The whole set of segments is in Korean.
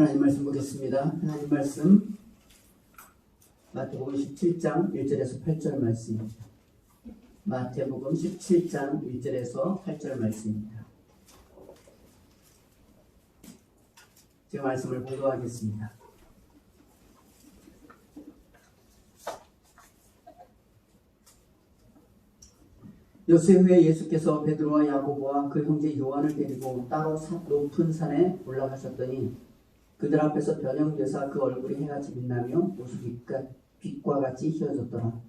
하나님 말씀 보겠습니다. 하나님 말씀 마태복음 17장 1절에서 8절 말씀입니다. 마태복음 17장 1절에서 8절 말씀입니다. 제가 말씀을 공부하겠습니다. 엿새 후에 예수께서 베드로와 야고보와 그 형제 요한을 데리고 따로 높은 산에 올라가셨더니 그들 앞에서 변형되사 그 얼굴이 해같이 빛나며 옷이 빛과 같이 휘어졌더라.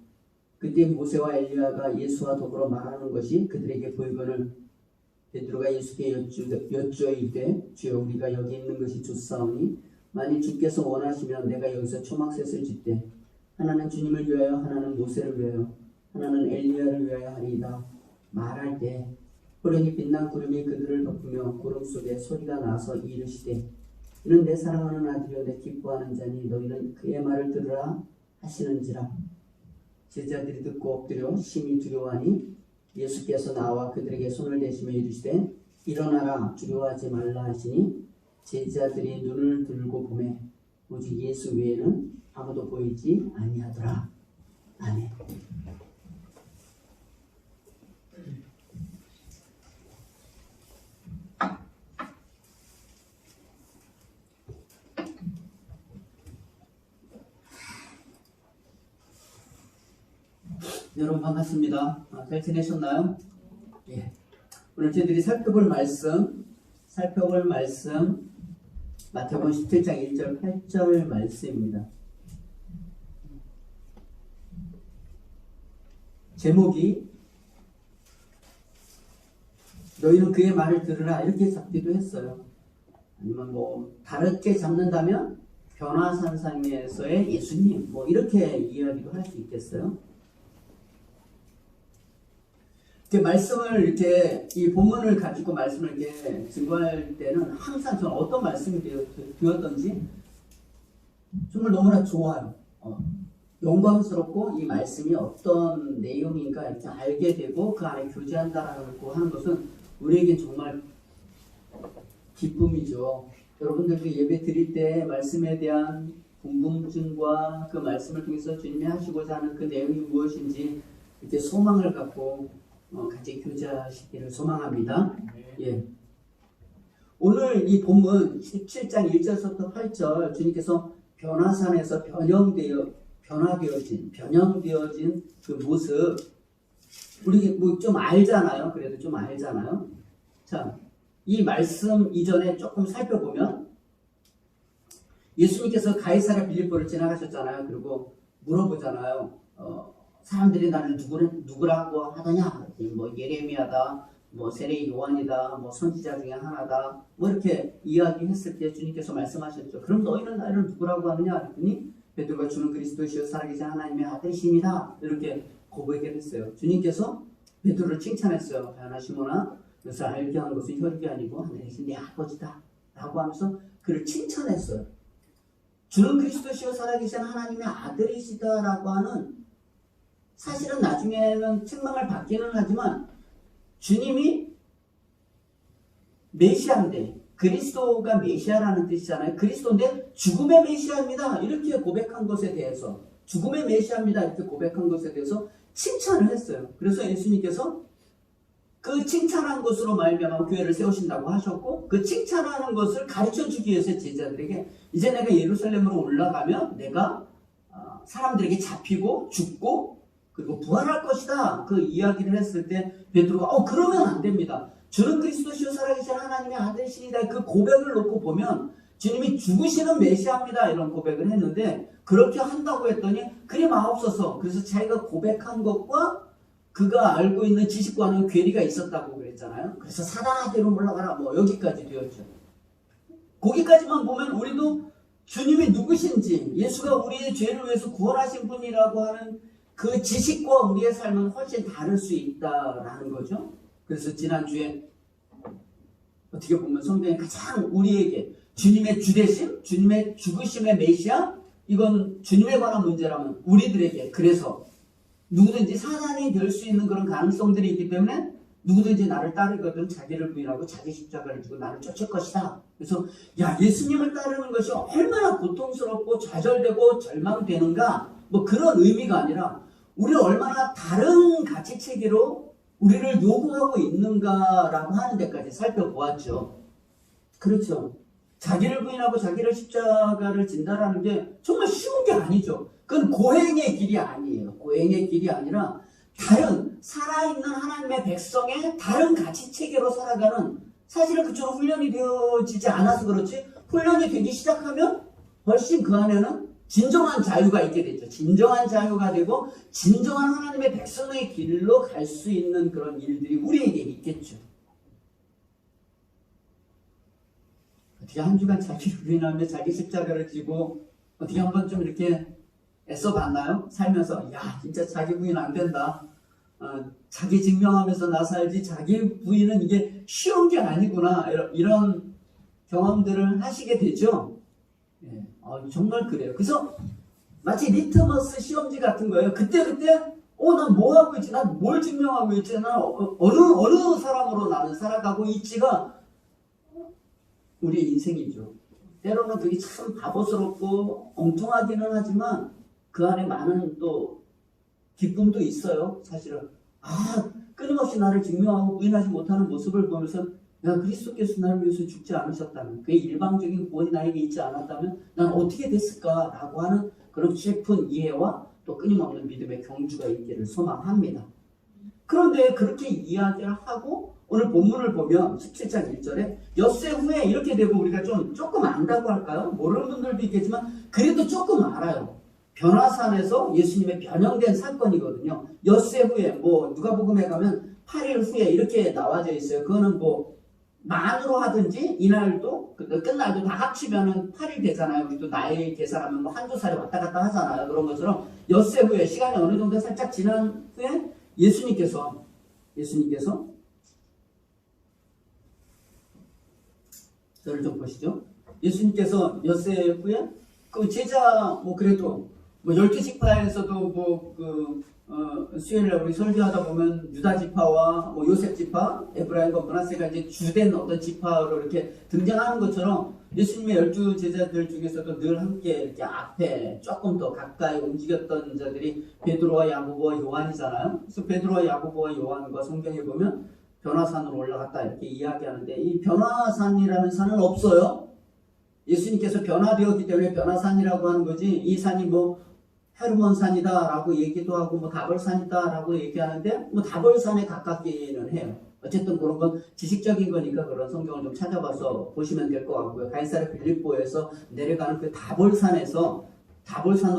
그때 모세와 엘리야가 예수와 더불어 말하는 것이 그들에게 보이거늘 베드로가 예수께 여쭈어 이르되 주여 우리가 여기 있는 것이 좋사오니 만일 주께서 원하시면 내가 여기서 초막셋을 짓되 하나는 주님을 위하여 하나는 모세를 위하여 하나는 엘리야를 위하여 하리이다. 말할 때 호련히 빛난 구름이 그들을 덮으며 구름 속에 소리가 나서 이르시되 이는 내 사랑하는 아들이여 내 기뻐하는 자니 너희는 그의 말을 들으라 하시는지라. 제자들이 듣고 엎드려 심히 두려워하니 예수께서 나와 그들에게 손을 대시며 이르시되 일어나라 두려워하지 말라 하시니 제자들이 눈을 들고 보매 오직 예수 외에는 아무도 보이지 아니하더라. 아멘. 여러분 반갑습니다. 잘 지내셨나요? 예. 오늘 저희들이 살펴볼 말씀 마태복음 17장 1절 8절 말씀입니다. 제목이 너희는 그의 말을 들으라 이렇게 잡기도 했어요. 아니면 뭐 다르게 잡는다면 변화산상에서의 예수님 뭐 이렇게 이야기도 할 수 있겠어요. 말씀을 이렇게 이 본문을 가지고 말씀을 이렇게 증거할 때는 항상 저는 어떤 말씀이 되었던지 정말 너무나 좋아요. 영광스럽고 이 말씀이 어떤 내용인가 이렇게 알게 되고 그 안에 교제한다라고 하는 것은 우리에게 정말 기쁨이죠. 여러분들도 예배 드릴 때 말씀에 대한 궁금증과 그 말씀을 통해서 주님이 하시고자 하는 그 내용이 무엇인지 이렇게 소망을 갖고 같이 교제하시기를 소망합니다. 예. 오늘 이 본문 17장 1절부터 8절 주님께서 변화산에서 변형되어진 그 모습 우리 뭐 좀 알잖아요. 그래도 좀 알잖아요. 자, 이 말씀 이전에 조금 살펴보면 예수님께서 가이사랴 빌립보를 지나가셨잖아요. 그리고 물어보잖아요. 사람들이 나를 누구라고 하더냐? 뭐 예레미야다, 뭐 세례 요한이다, 뭐 선지자 중에 하나다, 뭐 이렇게 이야기했을 때 주님께서 말씀하셨죠. 그럼 너희는 나를 누구라고 하느냐? 그랬더니 베드로가 주는 그리스도시요 살아계신 하나님의 아들이십니다. 이렇게 고백을 했어요. 주님께서 베드로를 칭찬했어요. 야나 시몬아, 그래서 알게 하는 것은 혈육이 아니고 하늘에 계신 내 아버지다. 라고 하면서 그를 칭찬했어요. 주는 그리스도시요 살아계신 하나님의 아들이시다라고 하는 사실은 나중에는 책망을 받기는 하지만 주님이 메시아인데 그리스도가 메시아라는 뜻이잖아요. 그리스도인데 죽음의 메시아입니다. 이렇게 고백한 것에 대해서 죽음의 메시아입니다. 이렇게 고백한 것에 대해서 칭찬을 했어요. 그래서 예수님께서 그 칭찬한 것으로 말미암아 교회를 세우신다고 하셨고 그 칭찬하는 것을 가르쳐주기 위해서 제자들에게 이제 내가 예루살렘으로 올라가면 내가 사람들에게 잡히고 죽고 그리고 부활할 것이다. 그 이야기를 했을 때 베드로가 그러면 안 됩니다. 주는 그리스도시요 살아계신 하나님의 아들이시다. 그 고백을 놓고 보면 주님이 죽으시는 메시아입니다. 이런 고백을 했는데 그렇게 한다고 했더니 그리 마옵소서. 그래서 자기가 고백한 것과 그가 알고 있는 지식과는 괴리가 있었다고 그랬잖아요. 그래서 사단아대로 물러가라. 뭐 여기까지 되었죠. 거기까지만 보면 우리도 주님이 누구신지 예수가 우리의 죄를 위해서 구원하신 분이라고 하는 그 지식과 우리의 삶은 훨씬 다를 수 있다라는 거죠. 그래서 지난주에 어떻게 보면 성경이 가장 우리에게 주님의 주되심, 주님의 죽으심의 메시아 이건 주님에 관한 문제라면 우리들에게 그래서 누구든지 사단이 될 수 있는 그런 가능성들이 있기 때문에 누구든지 나를 따르거든 자기를 부인하고 자기 십자가를 지고 나를 쫓을 것이다. 그래서 야, 예수님을 따르는 것이 얼마나 고통스럽고 좌절되고 절망되는가, 뭐 그런 의미가 아니라 우리를 얼마나 다른 가치체계로 우리를 요구하고 있는가라고 하는 데까지 살펴보았죠. 그렇죠. 자기를 부인하고 자기를 십자가를 진다라는 게 정말 쉬운 게 아니죠. 그건 고행의 길이 아니에요. 고행의 길이 아니라 다른 살아있는 하나님의 백성의 다른 가치체계로 살아가는, 사실은 그쪽으로 훈련이 되어지지 않아서 그렇지 훈련이 되기 시작하면 훨씬 그 안에는 진정한 자유가 있게 되죠. 진정한 자유가 되고 진정한 하나님의 백성의 길로 갈 수 있는 그런 일들이 우리에게 있겠죠. 어떻게 한 주간 자기를 부인하며 자기 십자가를 지고 어떻게 한번 좀 이렇게 애써 봤나요? 살면서 야, 진짜 자기 부인 안 된다. 자기 증명하면서 나 살지 자기 부인은 이게 쉬운 게 아니구나. 이런 경험들을 하시게 되죠. 예, 정말 그래요. 그래서 마치 리트머스 시험지 같은 거예요. 그때그때 난 뭐 하고 있지? 난 뭘 증명하고 있지? 난 어느 사람으로 나는 살아가고 있지가 우리의 인생이죠. 때로는 그게 참 바보스럽고 엉뚱하기는 하지만 그 안에 많은 또 기쁨도 있어요. 사실은 끊임없이 나를 증명하고 부인하지 못하는 모습을 보면서 야, 그리스도께서 나를 위해서 죽지 않으셨다면, 그의 일방적인 구원이 나에게 있지 않았다면 난 어떻게 됐을까라고 하는 그런 깊은 이해와 또 끊임없는 믿음의 경주가 있기를 소망합니다. 그런데 그렇게 이야기를 하고 오늘 본문을 보면 17장 1절에 엿새 후에 이렇게 되고, 우리가 조금 안다고 할까요? 모르는 분들도 있겠지만 그래도 조금 알아요. 변화산에서 예수님의 변형된 사건이거든요. 엿새 후에, 누가복음에 가면 8일 후에 이렇게 나와져 있어요. 그거는 만으로 하든지 이날도 끝날도 다 합치면은 8일 되잖아요. 우리도 나이 계산하면 한두 살이 왔다 갔다 하잖아요. 그런 것처럼 엿새 후에, 시간이 어느 정도 살짝 지난 후에 예수님께서 저를 좀 보시죠. 예수님께서 엿새 후에 그 제자 그래도 12지파에서도 수요일에 우리 설교하다 보면 유다 지파와 요셉 지파, 에브라임과 므낫세가 이제 주된 어떤 지파로 이렇게 등장하는 것처럼 예수님의 12제자들 중에서도 늘 함께 이렇게 앞에 조금 더 가까이 움직였던 자들이 베드로와 야고보와 요한이잖아요. 그래서 베드로와 야고보와 요한과 성경에 보면 변화산으로 올라갔다 이렇게 이야기하는데, 이 변화산이라는 산은 없어요. 예수님께서 변화되었기 때문에 변화산이라고 하는 거지, 이 산이 헤르몬산이다 라고 얘기도 하고 다볼산이다 라고 얘기하는데 다볼산에 가깝기는 해요. 어쨌든 그런 건 지식적인 거니까 그런 성경을 좀 찾아봐서 보시면 될 것 같고요. 가이사랴 빌립보에서 내려가는 그 다볼산으로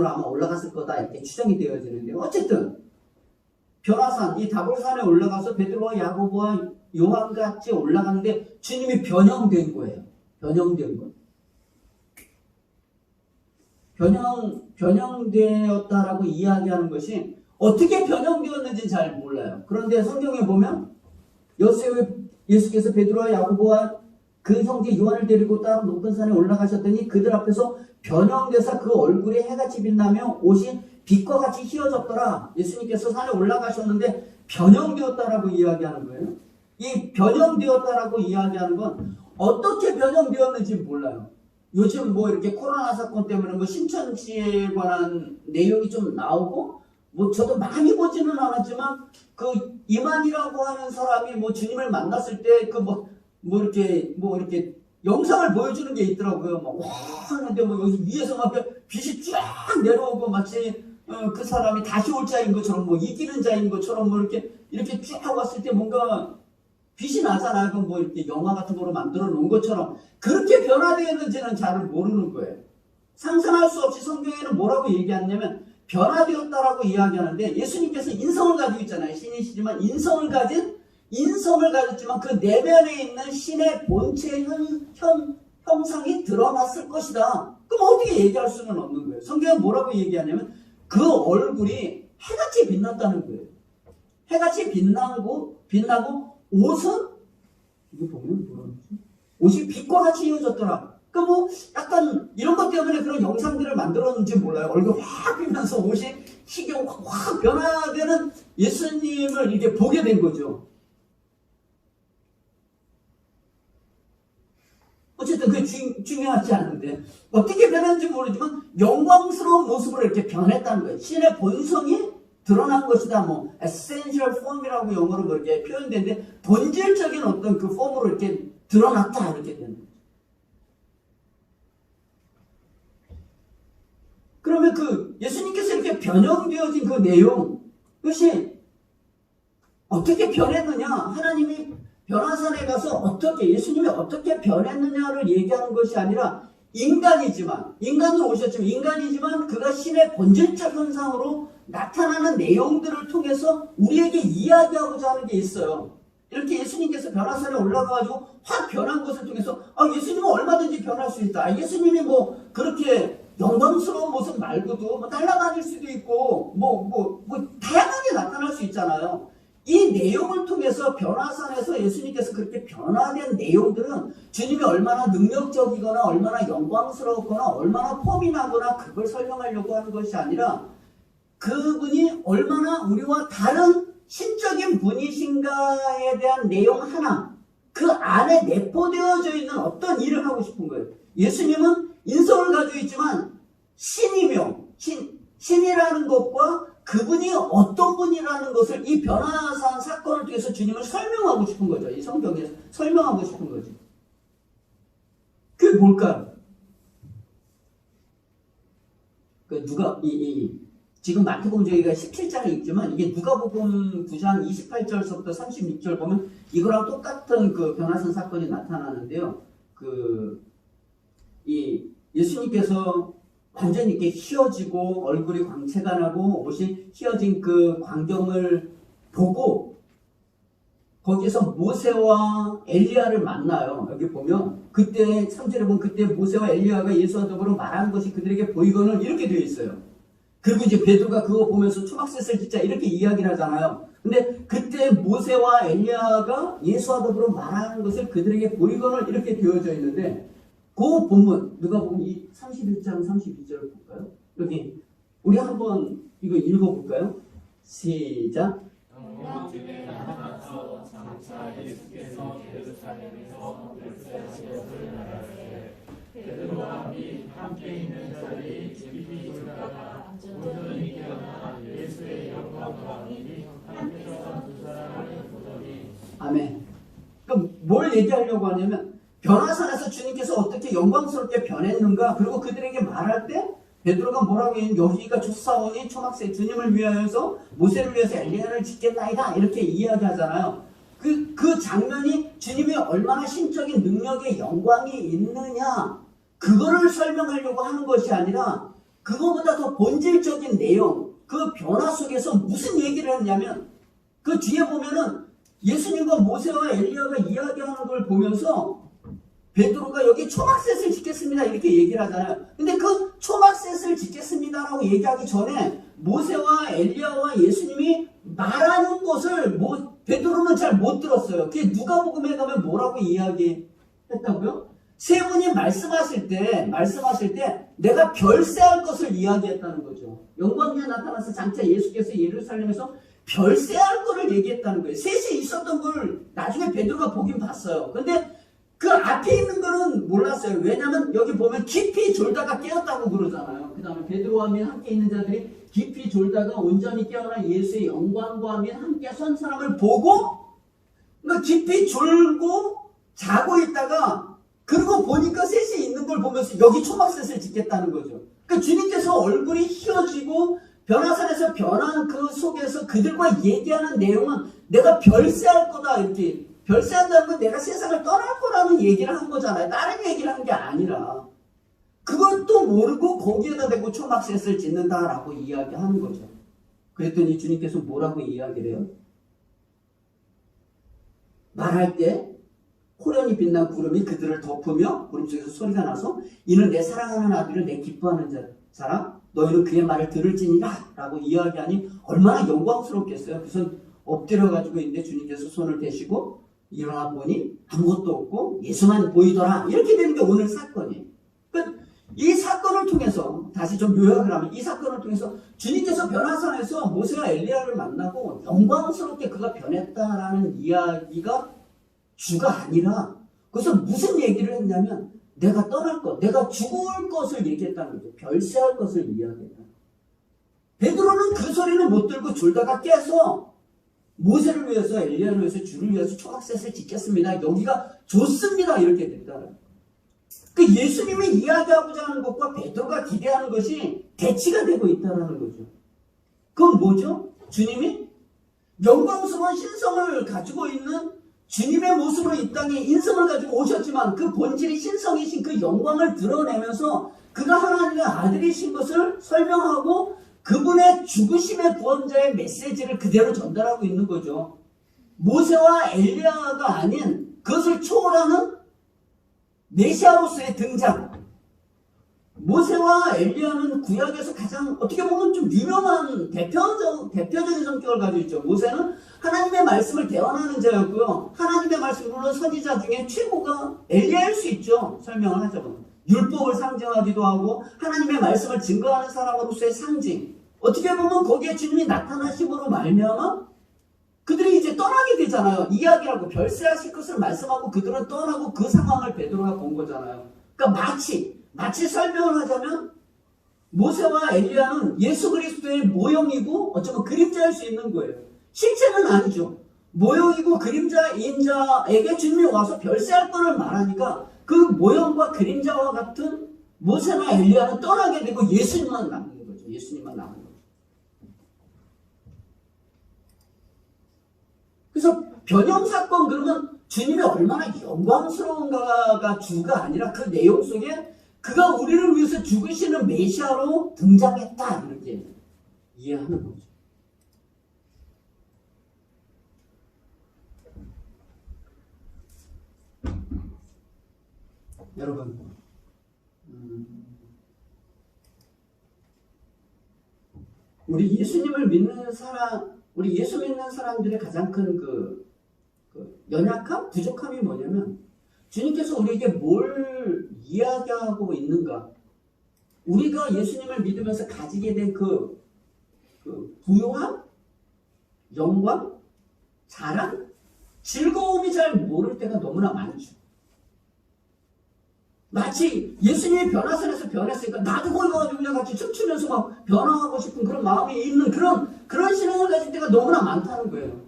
아마 올라갔을 거다 이렇게 추정이 되어지는데, 어쨌든 변화산, 이 다볼산에 올라가서 베드로와 야고보와 요한같이 올라가는데 주님이 변형된 거예요. 변형된 거. 변형되었다라고 이야기하는 것이 어떻게 변형되었는지 잘 몰라요. 그런데 성경에 보면 엿새 후에 예수께서 베드로와 야고보와 그 형제 요한을 데리고 따로 높은 산에 올라가셨더니 그들 앞에서 변형돼서 그 얼굴에 해같이 빛나며 옷이 빛과 같이 휘어졌더라. 예수님께서 산에 올라가셨는데 변형되었다라고 이야기하는 거예요. 이 변형되었다라고 이야기하는 건 어떻게 변형되었는지 몰라요. 요즘 이렇게 코로나 사건 때문에 신천지에 관한 내용이 좀 나오고, 저도 많이 보지는 않았지만, 이만이라고 하는 사람이 주님을 만났을 때, 이렇게 영상을 보여주는 게 있더라고요. 와, 하는데 여기 위에서 막 빛이 쫙 내려오고, 마치, 그 사람이 다시 올 자인 것처럼, 이기는 자인 것처럼, 이렇게 쫙 왔을 때 뭔가, 빛이 나잖아요. 그럼 이렇게 영화 같은 거로 만들어 놓은 것처럼 그렇게 변화되었는지는 잘 모르는 거예요. 상상할 수 없이 성경에는 뭐라고 얘기하냐면 변화되었다라고 이야기하는데, 예수님께서 인성을 가지고 있잖아요. 신이시지만 인성을 가졌지만 그 내면에 있는 신의 본체 형상이 드러났을 것이다. 그럼 어떻게 얘기할 수는 없는 거예요. 성경은 뭐라고 얘기하냐면 그 얼굴이 해같이 빛났다는 거예요. 해같이 빛나고 옷은, 이거 보면 뭐라지? 옷이 빛과 같이 이어졌더라. 약간 이런 것 때문에 그런 영상들을 만들었는지 몰라요. 얼굴 확 피면서 옷이 희게 확 변화되는 예수님을 이렇게 보게 된 거죠. 어쨌든 그게 중요하지 않은데 어떻게 변했는지 모르지만 영광스러운 모습으로 이렇게 변했다는 거예요. 신의 본성이 드러난 것이다. 뭐 essential form이라고 영어로 그렇게 표현되는데 본질적인 어떤 그 폼으로 이렇게 드러났다 이렇게 되는 거예요. 그러면 그 예수님께서 이렇게 변형되어진 그 내용, 그것이 어떻게 변했느냐? 하나님이 변화산에 가서 어떻게, 예수님이 어떻게 변했느냐를 얘기하는 것이 아니라 인간으로 오셨지만, 인간이지만 그가 신의 본질적 현상으로 나타나는 내용들을 통해서 우리에게 이야기하고자 하는 게 있어요. 이렇게 예수님께서 변화산에 올라가가지고 확 변한 것을 통해서, 예수님은 얼마든지 변할 수 있다. 예수님이 뭐 그렇게 영광스러운 모습 말고도 뭐 날아다닐 수도 있고 다양하게 나타날 수 있잖아요. 이 내용을 통해서 변화산에서 예수님께서 그렇게 변화된 내용들은 주님이 얼마나 능력적이거나 얼마나 영광스럽거나 얼마나 폼이 나거나 그걸 설명하려고 하는 것이 아니라 그분이 얼마나 우리와 다른 신적인 분이신가에 대한 내용 하나, 그 안에 내포되어져 있는 어떤 일을 하고 싶은 거예요. 예수님은 인성을 가지고 있지만 신이며 신이라는 것과 그분이 어떤 분이라는 것을 이 변화산 사건을 통해서 주님을 설명하고 싶은 거죠. 이 성경에서 설명하고 싶은 거죠. 그게 뭘까요? 지금 마태복음 저희가 17장에 있지만 이게 누가복음 9장 28절서부터 36절 보면 이거랑 똑같은 그 변화산 사건이 나타나는데요. 예수님께서 완전히 이렇게 휘어지고 얼굴이 광채가 나고 옷이 휘어진 그 광경을 보고 거기에서 모세와 엘리야를 만나요. 여기 보면 그때 3절에 보면 그때 모세와 엘리야가 예수와 더불어 말한 것이 그들에게 보이거늘 이렇게 되어 있어요. 그리고 이제 베드로가 그거 보면서 초막셋을 짓자 이렇게 이야기를 하잖아요. 근데 그때 모세와 엘리야가 예수와 더불어 말하는 것을 그들에게 보이거늘 이렇게 되어져 있는데 그 본문 누가복음 31장 32절을 볼까요? 여기 우리 한번 이거 읽어볼까요? 시작. 영광중에 나타나서 장차 예수께서 예루살렘에서 별세하시것을 알았을 때 베드로와 및 함께 있는 자들이 깊이 졸다가 온전히 깨어나 예수의 영광과 및 함께 선 두 사람을 보더니. 아멘. 그럼 뭘 얘기하려고 하냐면 변화산에서 주님께서 어떻게 영광스럽게 변했는가, 그리고 그들에게 말할 때 베드로가 뭐라고 했냐면 여기가 좁사오니 초막새 주님을 위하여서 모세를 위해서 엘리야를 짓겠나이다 이렇게 이야기하잖아요. 그 장면이 주님이 얼마나 신적인 능력의 영광이 있느냐 그거를 설명하려고 하는 것이 아니라 그거보다 더 본질적인 내용, 그 변화 속에서 무슨 얘기를 했냐면 그 뒤에 보면은 예수님과 모세와 엘리야가 이야기하는 걸 보면서 베드로가 여기 초막셋을 짓겠습니다 이렇게 얘기를 하잖아요. 근데 그 초막셋을 짓겠습니다라고 얘기하기 전에 모세와 엘리야와 예수님이 말하는 것을 베드로는 잘 못 들었어요. 그게 누가복음에 가면 뭐라고 이야기했다고요? 세 분이 말씀하실 때 내가 별세할 것을 이야기했다는 거죠. 영광에 나타나서 장차 예수께서 예루살렘에서 별세할 거를 얘기했다는 거예요. 셋이 있었던 걸 나중에 베드로가 보긴 봤어요. 근데 그 앞에 있는 거는 몰랐어요. 왜냐하면 여기 보면 깊이 졸다가 깨었다고 그러잖아요. 그 다음에 베드로와 및 함께 있는 자들이 깊이 졸다가 온전히 깨어나 예수의 영광과 및 함께 선 사람을 보고 그러니까 깊이 졸고 자고 있다가 그리고 보니까 셋이 있는 걸 보면서 여기 초막셋을 짓겠다는 거죠. 그러니까 주님께서 얼굴이 휘어지고 변화산에서 변한 그 속에서 그들과 얘기하는 내용은 내가 별세할 거다 이렇게 별세한다는 건 내가 세상을 떠날 거라는 얘기를 한 거잖아요. 다른 얘기를 한 게 아니라 그것도 모르고 거기에다 대고 초막셋을 짓는다라고 이야기하는 거죠. 그랬더니 주님께서 뭐라고 이야기를 해요? 말할 때 호련히 빛난 구름이 그들을 덮으며 구름 속에서 소리가 나서 이는 내 사랑하는 아들을 내 기뻐하는 사람 너희는 그의 말을 들을지니라 라고 이야기하니 얼마나 영광스럽겠어요. 그래서 엎드려가지고 있는데 주님께서 손을 대시고 일어나 보니 아무것도 없고 예수만 보이더라 이렇게 되는 게 오늘 사건이에요. 그러니까 이 사건을 통해서 다시 좀 요약을 하면 이 사건을 통해서 주님께서 변화산에서 모세와 엘리야를 만나고 영광스럽게 그가 변했다라는 이야기가 주가 아니라 그래서 무슨 얘기를 했냐면 내가 떠날 것, 내가 죽을 것을 얘기했다는 거죠. 별세할 것을 이야기했다. 베드로는 그 소리는 못 들고 졸다가 깨서 모세를 위해서, 엘리야를 위해서, 주를 위해서 초막셋을 짓겠습니다. 여기가 좋습니다. 이렇게 됐다는. 그 예수님이 이야기하고자 하는 것과 베드로가 기대하는 것이 대치가 되고 있다는 거죠. 그건 뭐죠? 주님이 영광스러운 신성을 가지고 있는 주님의 모습으로 이 땅에 인성을 가지고 오셨지만 그 본질이 신성이신 그 영광을 드러내면서 그가 하나님의 아들이신 것을 설명하고 그분의 죽으심의 구원자의 메시지를 그대로 전달하고 있는 거죠. 모세와 엘리야가 아닌 그것을 초월하는 메시아로서의 등장. 모세와 엘리야는 구약에서 가장 어떻게 보면 좀 유명한 대표적인 성격을 가지고 있죠. 모세는 하나님의 말씀을 대언하는 자였고요. 하나님의 말씀으로는 선지자 중에 최고가 엘리야일 수 있죠. 설명을 하자면. 율법을 상징하기도 하고 하나님의 말씀을 증거하는 사람으로서의 상징. 어떻게 보면 거기에 주님이 나타나심으로 말미암아 그들이 이제 떠나게 되잖아요. 이야기하고 별세하실 것을 말씀하고 그들은 떠나고 그 상황을 베드로가 본 거잖아요. 그러니까 마치 설명을 하자면 모세와 엘리야는 예수 그리스도의 모형이고 어쩌면 그림자일 수 있는 거예요. 실체는 아니죠. 모형이고 그림자인 자에게 주님이 와서 별세할 것을 말하니까 그 모형과 그림자와 같은 모세나 엘리야는 떠나게 되고 예수님만 남는 거죠. 예수님만 남는 거죠. 그래서 변형사건 그러면 주님이 얼마나 영광스러운가가 주가 아니라 그 내용 속에 그가 우리를 위해서 죽으시는 메시아로 등장했다 이렇게 이해하는 거죠. 여러분 우리 예수님을 믿는 사람, 우리 예수 믿는 사람들의 가장 큰 그 연약함, 부족함이 뭐냐면 주님께서 우리에게 뭘 이야기하고 있는가? 우리가 예수님을 믿으면서 가지게 된 그 부요함, 영광, 자랑, 즐거움이 잘 모를 때가 너무나 많죠. 마치 예수님이 변화선에서 변했으니까 나도 거기 가가지고 그냥 같이 춤추면서 막 변화하고 싶은 그런 마음이 있는 그런 신앙을 가진 때가 너무나 많다는 거예요.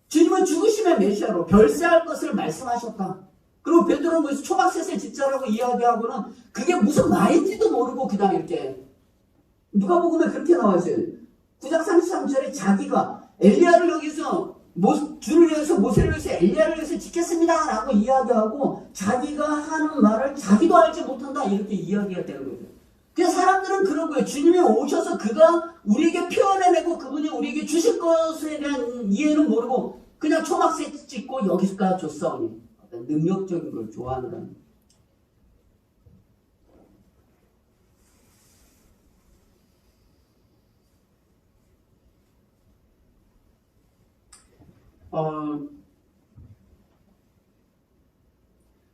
주님은 죽으심의 메시아로 별세할 것을 말씀하셨다. 그리고 베드로는 거기서 초막셋을 짓자라고 이야기하고는 그게 무슨 말인지도 모르고 그다음에 이렇게 누가복음에 그렇게 나와있어요. 9장 33절에 자기가 엘리야를 여기서 주를 위해서 모세를 위해서 엘리야를 위해서 짓겠습니다 라고 이야기하고 자기가 하는 말을 자기도 알지 못한다 이렇게 이야기가 되는 거죠. 그래서 사람들은 그런 거예요. 주님이 오셔서 그가 우리에게 표현해내고 그분이 우리에게 주실 것에 대한 이해는 모르고 그냥 초막셋 짓고 여기서가 줬사오니 어떤 능력적인 걸 좋아한다는.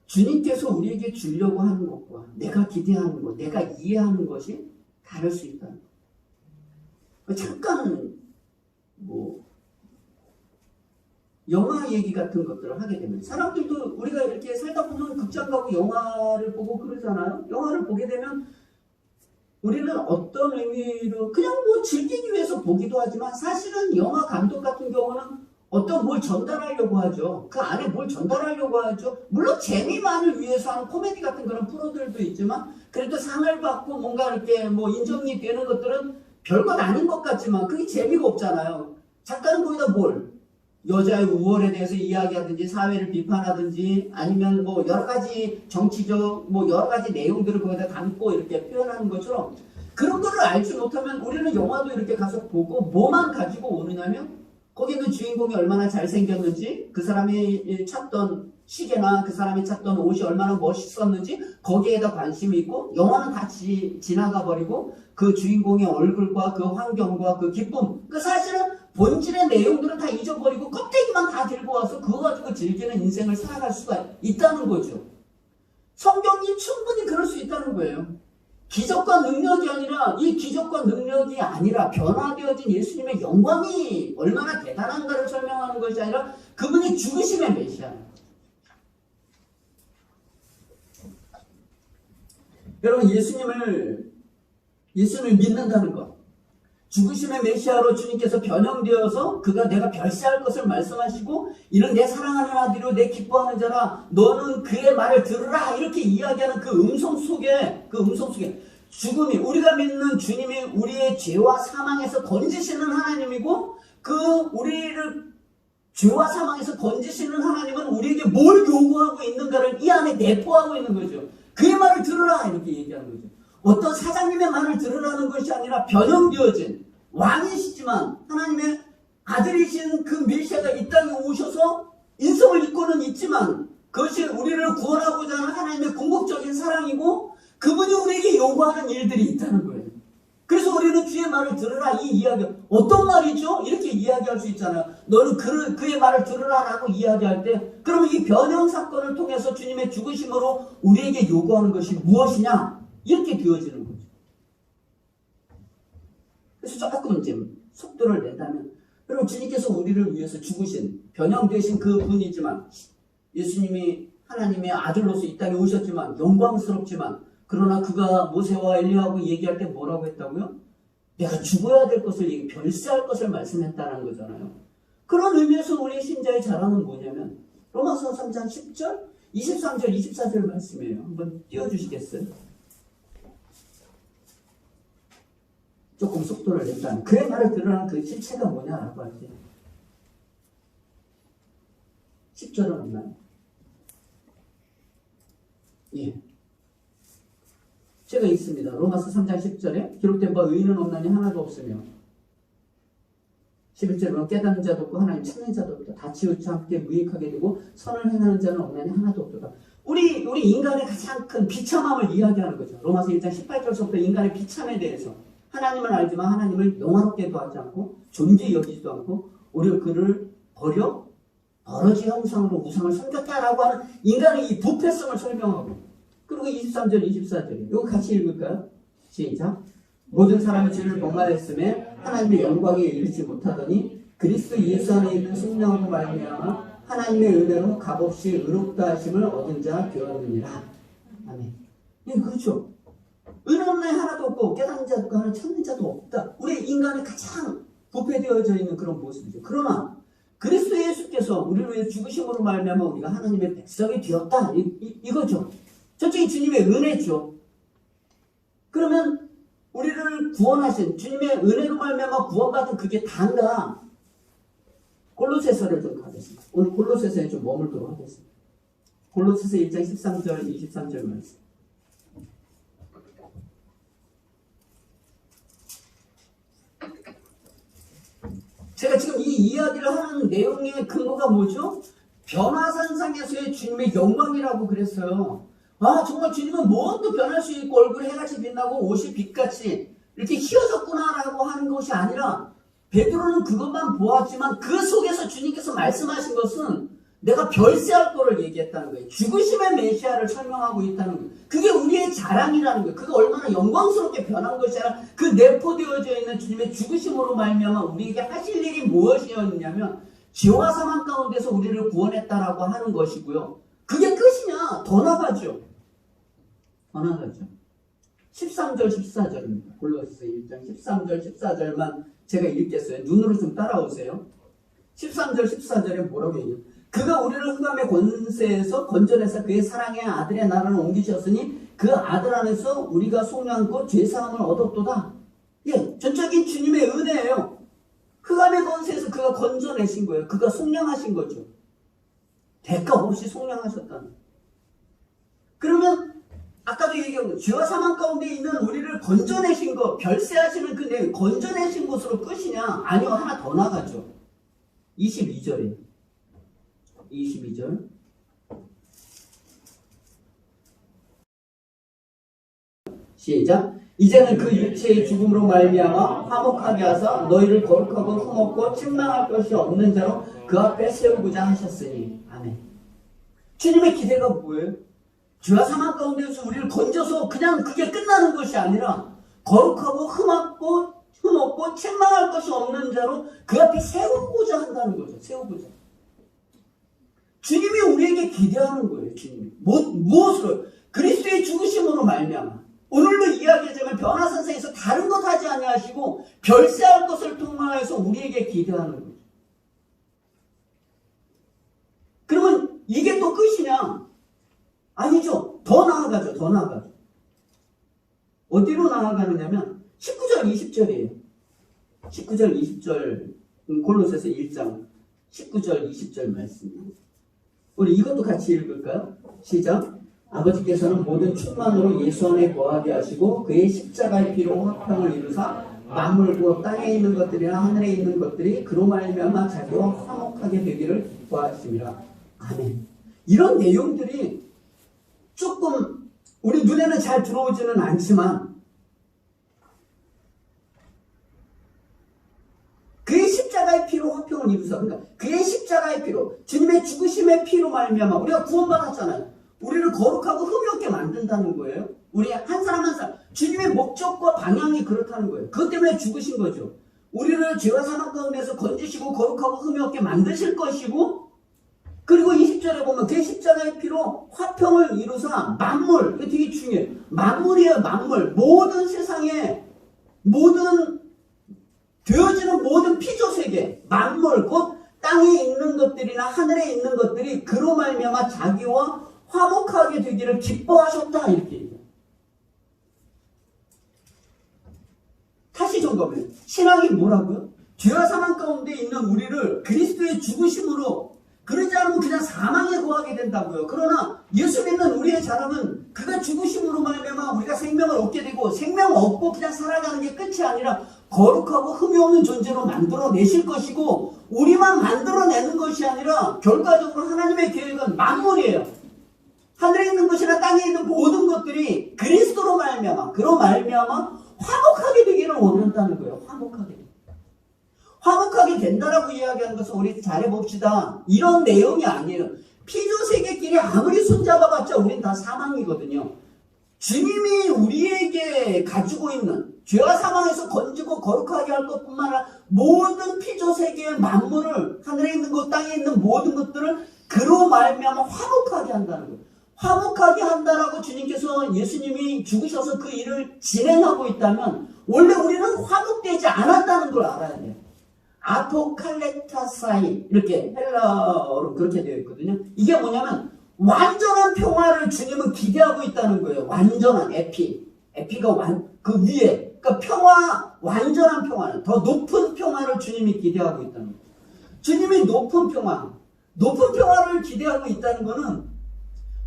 주님께서 우리에게 주려고 하는 것과 내가 기대하는 것, 내가 이해하는 것이 다를 수 있다. 잠깐 영화 얘기 같은 것들을 하게 되면 사람들도 우리가 이렇게 살다 보면 극장 가고 영화를 보고 그러잖아요. 영화를 보게 되면 우리는 어떤 의미로 그냥 즐기기 위해서 보기도 하지만 사실은 영화 감독 같은 경우는 어떤 뭘 전달하려고 하죠. 그 안에 뭘 전달하려고 하죠. 물론 재미만을 위해서 하는 코미디 같은 그런 프로들도 있지만 그래도 상을 받고 뭔가 이렇게 인정이 되는 것들은 별것 아닌 것 같지만 그게 재미가 없잖아요. 작가는 거기다 여자의 우월에 대해서 이야기하든지 사회를 비판하든지 아니면 여러 가지 정치적 여러 가지 내용들을 거기다 담고 이렇게 표현하는 것처럼 그런 거를 알지 못하면 우리는 영화도 이렇게 가서 보고 뭐만 가지고 오느냐면 거기 있는 주인공이 얼마나 잘생겼는지 그 사람이 찾던 시계나 그 사람이 찾던 옷이 얼마나 멋있었는지 거기에다 관심이 있고 영화는 다 지나가 버리고 그 주인공의 얼굴과 그 환경과 그 기쁨 그 사실은 본질의 내용들은 다 잊어버리고 껍데기만 다 들고 와서 그거 가지고 즐기는 인생을 살아갈 수가 있다는 거죠. 성경이 충분히 그럴 수 있다는 거예요. 기적과 능력이 아니라 이 기적과 능력이 아니라 변화되어진 예수님의 영광이 얼마나 대단한가를 설명하는 것이 아니라 그분이 죽으심의 메시아예요. 여러분 예수님을 믿는다는 것, 죽으심의 메시아로 주님께서 변형되어서 그가 내가 별세할 것을 말씀하시고 이는 내 사랑하는 아들이요 내 기뻐하는 자라 너는 그의 말을 들으라 이렇게 이야기하는 그 음성 속에 죽음이, 우리가 믿는 주님이 우리의 죄와 사망에서 건지시는 하나님이고 우리를 죄와 사망에서 건지시는 하나님은 우리에게 뭘 요구하고 있는가를 이 안에 내포하고 있는 거죠. 그의 말을 들으라 이렇게 얘기하는 거죠. 어떤 사장님의 말을 들으라는 것이 아니라 변형되어진 왕이시지만 하나님의 아들이신 그 메시아가 이 땅에 오셔서 인성을 입고는 있지만 그것이 우리를 구원하고자 하는 하나님의 궁극적인 사랑이고 그분이 우리에게 요구하는 일들이 있다는 거예요. 그래서 우리는 주의 말을 들으라 이 이야기, 어떤 말이죠? 이렇게 이야기할 수 있잖아요. 너는 그의 말을 들으라라고 이야기할 때 그러면 이 변형 사건을 통해서 주님의 죽으심으로 우리에게 요구하는 것이 무엇이냐? 이렇게 되어지는 거죠. 그래서 조금 좀 속도를 내다면 여러분 주님께서 우리를 위해서 죽으신 변형되신 그 분이지만 예수님이 하나님의 아들로서 이 땅에 오셨지만 영광스럽지만 그러나 그가 모세와 엘리야하고 얘기할 때 뭐라고 했다고요? 내가 죽어야 될 것을 별세할 것을 말씀했다는 거잖아요. 그런 의미에서 우리 신자의 자랑은 뭐냐면 로마서 3장 10절, 23절, 24절 말씀이에요. 한번 띄워주시겠어요? 조금 속도를 냈다는 그의 말을 들으라는 그 실체가 뭐냐라고 할 때 10절은 없나요? 예. 제가 있습니다. 로마서 3장 10절에 기록된 바 의인은 없나니 하나도 없으며 11절에 보면 깨닫는 자도 없고 하나님 찾는 자도 없다. 다 치우쳐 함께 무익하게 되고 선을 행하는 자는 없나니 하나도 없다. 우리 인간의 가장 큰 비참함을 이야기하는 거죠. 로마서 1장 18절부터 인간의 비참에 대해서 하나님을 알지만 하나님을 영화롭게도 하지 않고 존귀 여기지도 않고 오히려 그를 버려 버러지 형상으로 우상을 섬겼다라고 하는 인간의 이 부패성을 설명하고 그리고 23절, 24절 이거 같이 읽을까요? 시작. 모든 사람이 죄를 범하였음에 하나님의 영광에 이르지 못하더니 그리스도 예수 안에 있는 성령으로 말미암아 하나님의 은혜로 값없이 의롭다 하심을 얻은 자 되었느니라. 아멘. 예, 그렇죠. 은혜 없는 하나도 없고 깨닫는 자도 없고 하나님 찾는 자도 없다. 우리 인간이 가장 부패되어져 있는 그런 모습이죠. 그러나 그리스도 예수께서 우리를 위해 죽으심으로 말미암아 우리가 하나님의 백성이 되었다. 이거죠. 저쪽이 주님의 은혜죠. 그러면 우리를 구원하신 주님의 은혜로 말미암아 구원받은 그게 단가. 골로새서를 좀 가겠습니다. 오늘 골로새서에 좀 머물도록 하겠습니다. 골로새서 1장 13절 23절 말씀. 제가 지금 이 이야기를 하는 내용의 근거가 뭐죠? 변화산상에서의 주님의 영광이라고 그랬어요. 아, 정말 주님은 무엇도 변할 수 있고 얼굴이 해같이 빛나고 옷이 빛같이 이렇게 휘어졌구나라고 하는 것이 아니라 베드로는 그것만 보았지만 그 속에서 주님께서 말씀하신 것은 내가 별세할 거를 얘기했다는 거예요. 죽으심의 메시아를 설명하고 있다는 거예요. 그게 우리의 자랑이라는 거예요. 그게 얼마나 영광스럽게 변한 것이 아니라 그 내포되어져 있는 주님의 죽으심으로 말미암아 우리에게 하실 일이 무엇이었냐면 죄와 사망 가운데서 우리를 구원했다라고 하는 것이고요. 그게 끝이냐? 더 나가죠. 더 나가죠. 13절 14절입니다. 골로새서 1장 13절 14절만 제가 읽겠어요. 눈으로 좀 따라오세요. 13절 14절에 뭐라고 얘기해요? 그가 우리를 흑암의 권세에서 건져내서 그의 사랑의 아들의 나라를 옮기셨으니 그 아들 안에서 우리가 속량하고 죄사함을 얻었도다. 예, 전적인 주님의 은혜예요. 흑암의 권세에서 그가 건져내신 거예요. 그가 속량하신 거죠. 대가 없이 속량하셨다는. 그러면 아까도 얘기한 거 죄와 사망 가운데 있는 우리를 건져내신 거, 별세하시는 그 내용, 건져내신 것으로 끝이냐? 아니요, 하나 더 나가죠. 22절이에요. 22절. 시작. 이제는 그 육체의 죽음으로 말미암아 화목하게 하사 너희를 거룩하고 흠없고 책망할 것이 없는 자로 그 앞에 세우고자 하셨으니. 아멘. 주님의 기대가 뭐예요? 죄와 사망 가운데서 우리를 건져서 그냥 그게 끝나는 것이 아니라 거룩하고 흠없고 책망할 것이 없는 자로 그 앞에 세우고자 한다는 거죠. 세우고자. 주님이 우리에게 기대하는 거예요. 주님이. 무엇으로? 그리스도의 그리스도의 죽으심으로 말미암아 오늘도 이야기하자면 변화산상에서 다른 것 하지 아니하시고 별세할 것을 통하여서 우리에게 기대하는 거죠. 그러면 이게 또 끝이냐? 아니죠. 더 나아가죠. 더 나아가죠. 어디로 나아가느냐면 19절 20절이에요. 19절 20절 골로새서 1장 19절 20절 말씀입니다. 우리 이것도 같이 읽을까요? 시작. 아버지께서는 모든 충만으로 예수 안에 거하게 하시고 그의 십자가의 피로 화평을 이루사 만물 곧 땅에 있는 것들이나 하늘에 있는 것들이 그로 말미암아 자기와 화목하게 되기를 구하십니다. 아멘. 이런 내용들이 조금 우리 눈에는 잘 들어오지는 않지만 그의 십자가의 피로 화평을 이루사, 그러니까 그의 십자가의 피로, 주님의 죽으심의 피로 말미암아 우리가 구원받았잖아요. 우리를 거룩하고 흠이 없게 만든다는 거예요. 우리 한 사람 한 사람 주님의 목적과 방향이 그렇다는 거예요. 그것 때문에 죽으신 거죠. 우리를 죄와 사망 가운데서 건지시고 거룩하고 흠이 없게 만드실 것이고, 그리고 20절에 보면 그의 십자가의 피로 화평을 이루사 만물, 이거 되게 중요해요. 만물이에요. 만물. 모든 세상에 모든 되어지는 모든 피조세계, 만물, 곧 땅에 있는 것들이나 하늘에 있는 것들이 그로 말미암아 자기와 화목하게 되기를 기뻐하셨다, 이렇게 얘기해요. 다시 점검해요. 신앙이 뭐라고요? 죄와 사망 가운데 있는 우리를 그리스도의 죽으심으로, 그러지 않으면 그냥 사망에 거하게 된다고요. 그러나 예수 믿는 우리의 자랑은 그가 죽으심으로 말미암아 우리가 생명을 얻게 되고, 생명 얻고 그냥 살아가는 게 끝이 아니라 거룩하고 흠이 없는 존재로 만들어내실 것이고, 우리만 만들어내는 것이 아니라 결과적으로 하나님의 계획은 만물이에요. 하늘에 있는 것이나 땅에 있는 모든 것들이 그리스도로 말미암아, 그로 말미암아 화목하게 되기를 원한다는 거예요. 화목하게 된다라고 이야기하는 것은 우리 잘해봅시다, 이런 내용이 아니에요. 피조세계끼리 아무리 손잡아봤자 우린 다 사망이거든요. 주님이 우리에게 가지고 있는 죄와 사망에서 건지고 거룩하게 할 것뿐만 아니라 모든 피조세계의 만물을, 하늘에 있는 것, 땅에 있는 모든 것들을 그로 말미암아 화목하게 한다는 거예요. 화목하게 한다라고 주님께서, 예수님이 죽으셔서 그 일을 진행하고 있다면 원래 우리는 화목되지 않았다는 걸 알아야 돼요. 아포칼레타사이, 이렇게 헬라어로 그렇게 되어 있거든요. 이게 뭐냐면 완전한 평화를 주님은 기대하고 있다는 거예요. 완전한 에피가 그 위에, 그러니까 평화, 완전한 평화는, 더 높은 평화를 주님이 기대하고 있다는 거예요. 주님이 높은 평화를 기대하고 있다는 거는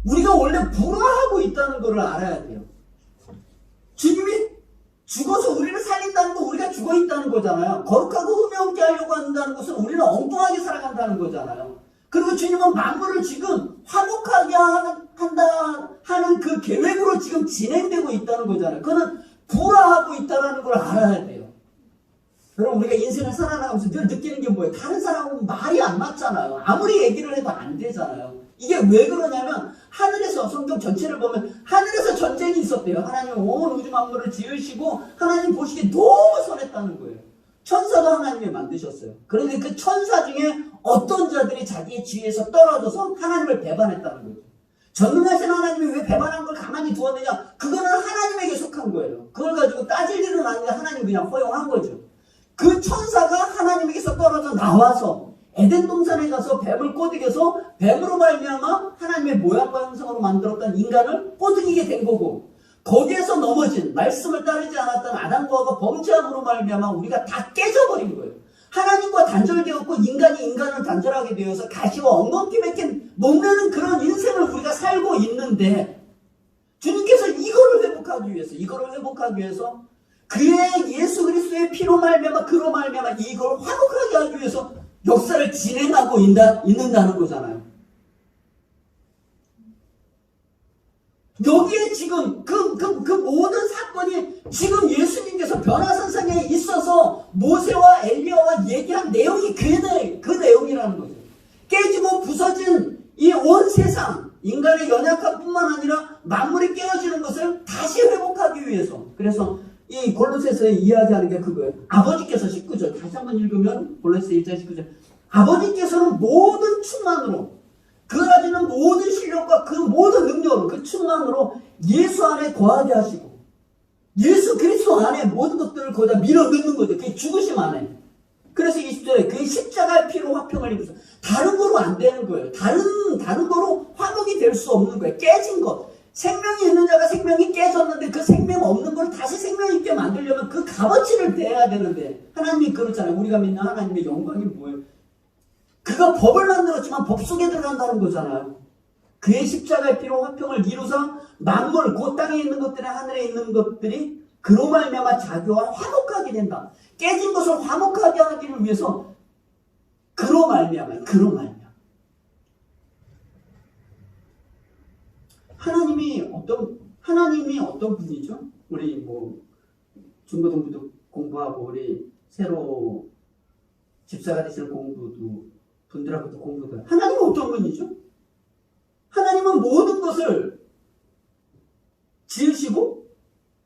우리가 원래 불화하고 있다는 것을 알아야 돼요. 주님이 죽어서 우리를 살린다는 건 우리가 죽어 있다는 거잖아요. 거룩하고 흠이 없게 하려고 한다는 것은 우리는 엉뚱하게 살아간다는 거잖아요. 그리고 주님은 만물을 지금 화목하게 한다 하는 그 계획으로 지금 진행되고 있다는 거잖아요. 그거는 불화하고 있다는 걸 알아야 돼요. 여러분, 우리가 인생을 살아나가면서 늘 느끼는 게 뭐예요? 다른 사람하고 말이 안 맞잖아요. 아무리 얘기를 해도 안 되잖아요. 이게 왜 그러냐면, 하늘에서, 성경 전체를 보면 하늘에서 전쟁이 있었대요. 하나님은 온 우주 만물을 지으시고 하나님 보시기에 너무 선했다는 거예요. 천사도 하나님이 만드셨어요. 그런데 그 천사 중에 어떤 자들이 자기의 지혜에서 떨어져서 하나님을 배반했다는 거죠. 전능하신 하나님이 왜 배반한 걸 가만히 두었느냐? 그거는 하나님에게 속한 거예요. 그걸 가지고 따질 일은 아닌데 하나님 그냥 허용한 거죠. 그 천사가 하나님에게서 떨어져 나와서 에덴 동산에 가서 뱀을 꼬드겨서 뱀으로 말미암아 하나님의 모양과 형상으로 만들었던 인간을 꼬드기게 된 거고, 거기에서 넘어진, 말씀을 따르지 않았던 아담과 하와가 범죄함으로 말미암아 우리가 다 깨져버린 거예요. 하나님과 단절되었고 인간이 인간을 단절하게 되어서 가시와 엉겅퀴 맺힌 목매는 그런 인생을 우리가 살고 있는데, 주님께서 이거를 회복하기 위해서 그의 예수 그리스도의 피로 말미암아 그로 말미암아 이걸 화목하게 하기 위해서 역사를 진행하고 있는다는 거잖아요. 여기에 지금 그 모든 사건이 지금 예수님께서 변화산상에 있어서 모세와 엘리야와 얘기한 내용이 그 내용이라는 거죠. 깨지고 부서진 이 온 세상, 인간의 연약함 뿐만 아니라 만물이 깨어지는 것을 다시 회복하기 위해서. 그래서 이 골로새서에 이야기하는 게 그거예요. 아버지께서 19절 다시 한번 읽으면 골로새 1장 19절, 아버지께서는 모든 충만으로 그 가지는 모든 실력과 그 모든 능력으로, 그 충만으로 예수 안에 거하게 하시고, 예수 그리스도 안에 모든 것들을 거기다 밀어 넣는 거죠. 그 죽으심 안에. 그래서 20절에 그 십자가의 피로 화평을 입으셔. 다른 거로 안 되는 거예요. 다른 거로 화목이 될 수 없는 거예요. 깨진 것. 생명이 있는 자가 생명이 깨졌는데 그 생명 없는 걸 다시 생명 있게 만들려면 그 값어치를 대야 되는데, 하나님이 그렇잖아요. 우리가 믿는 하나님의 영광이 뭐예요? 그가 법을 만들었지만 법 속에 들어간다는 거잖아요. 그의 십자가의 피로 화평을 이루사 만물, 그 땅에 있는 것들이 하늘에 있는 것들이 그로 말미암아 자기와 화목하게 된다. 깨진 것을 화목하게 하기를 위해서 그로 말미암아. 하나님이 어떤 분이죠? 우리 뭐 중고등부도 공부하고 우리 새로 집사가 되시는 분들하고도 공부도. 하나님은 어떤 분이죠? 하나님은 모든 것을 지으시고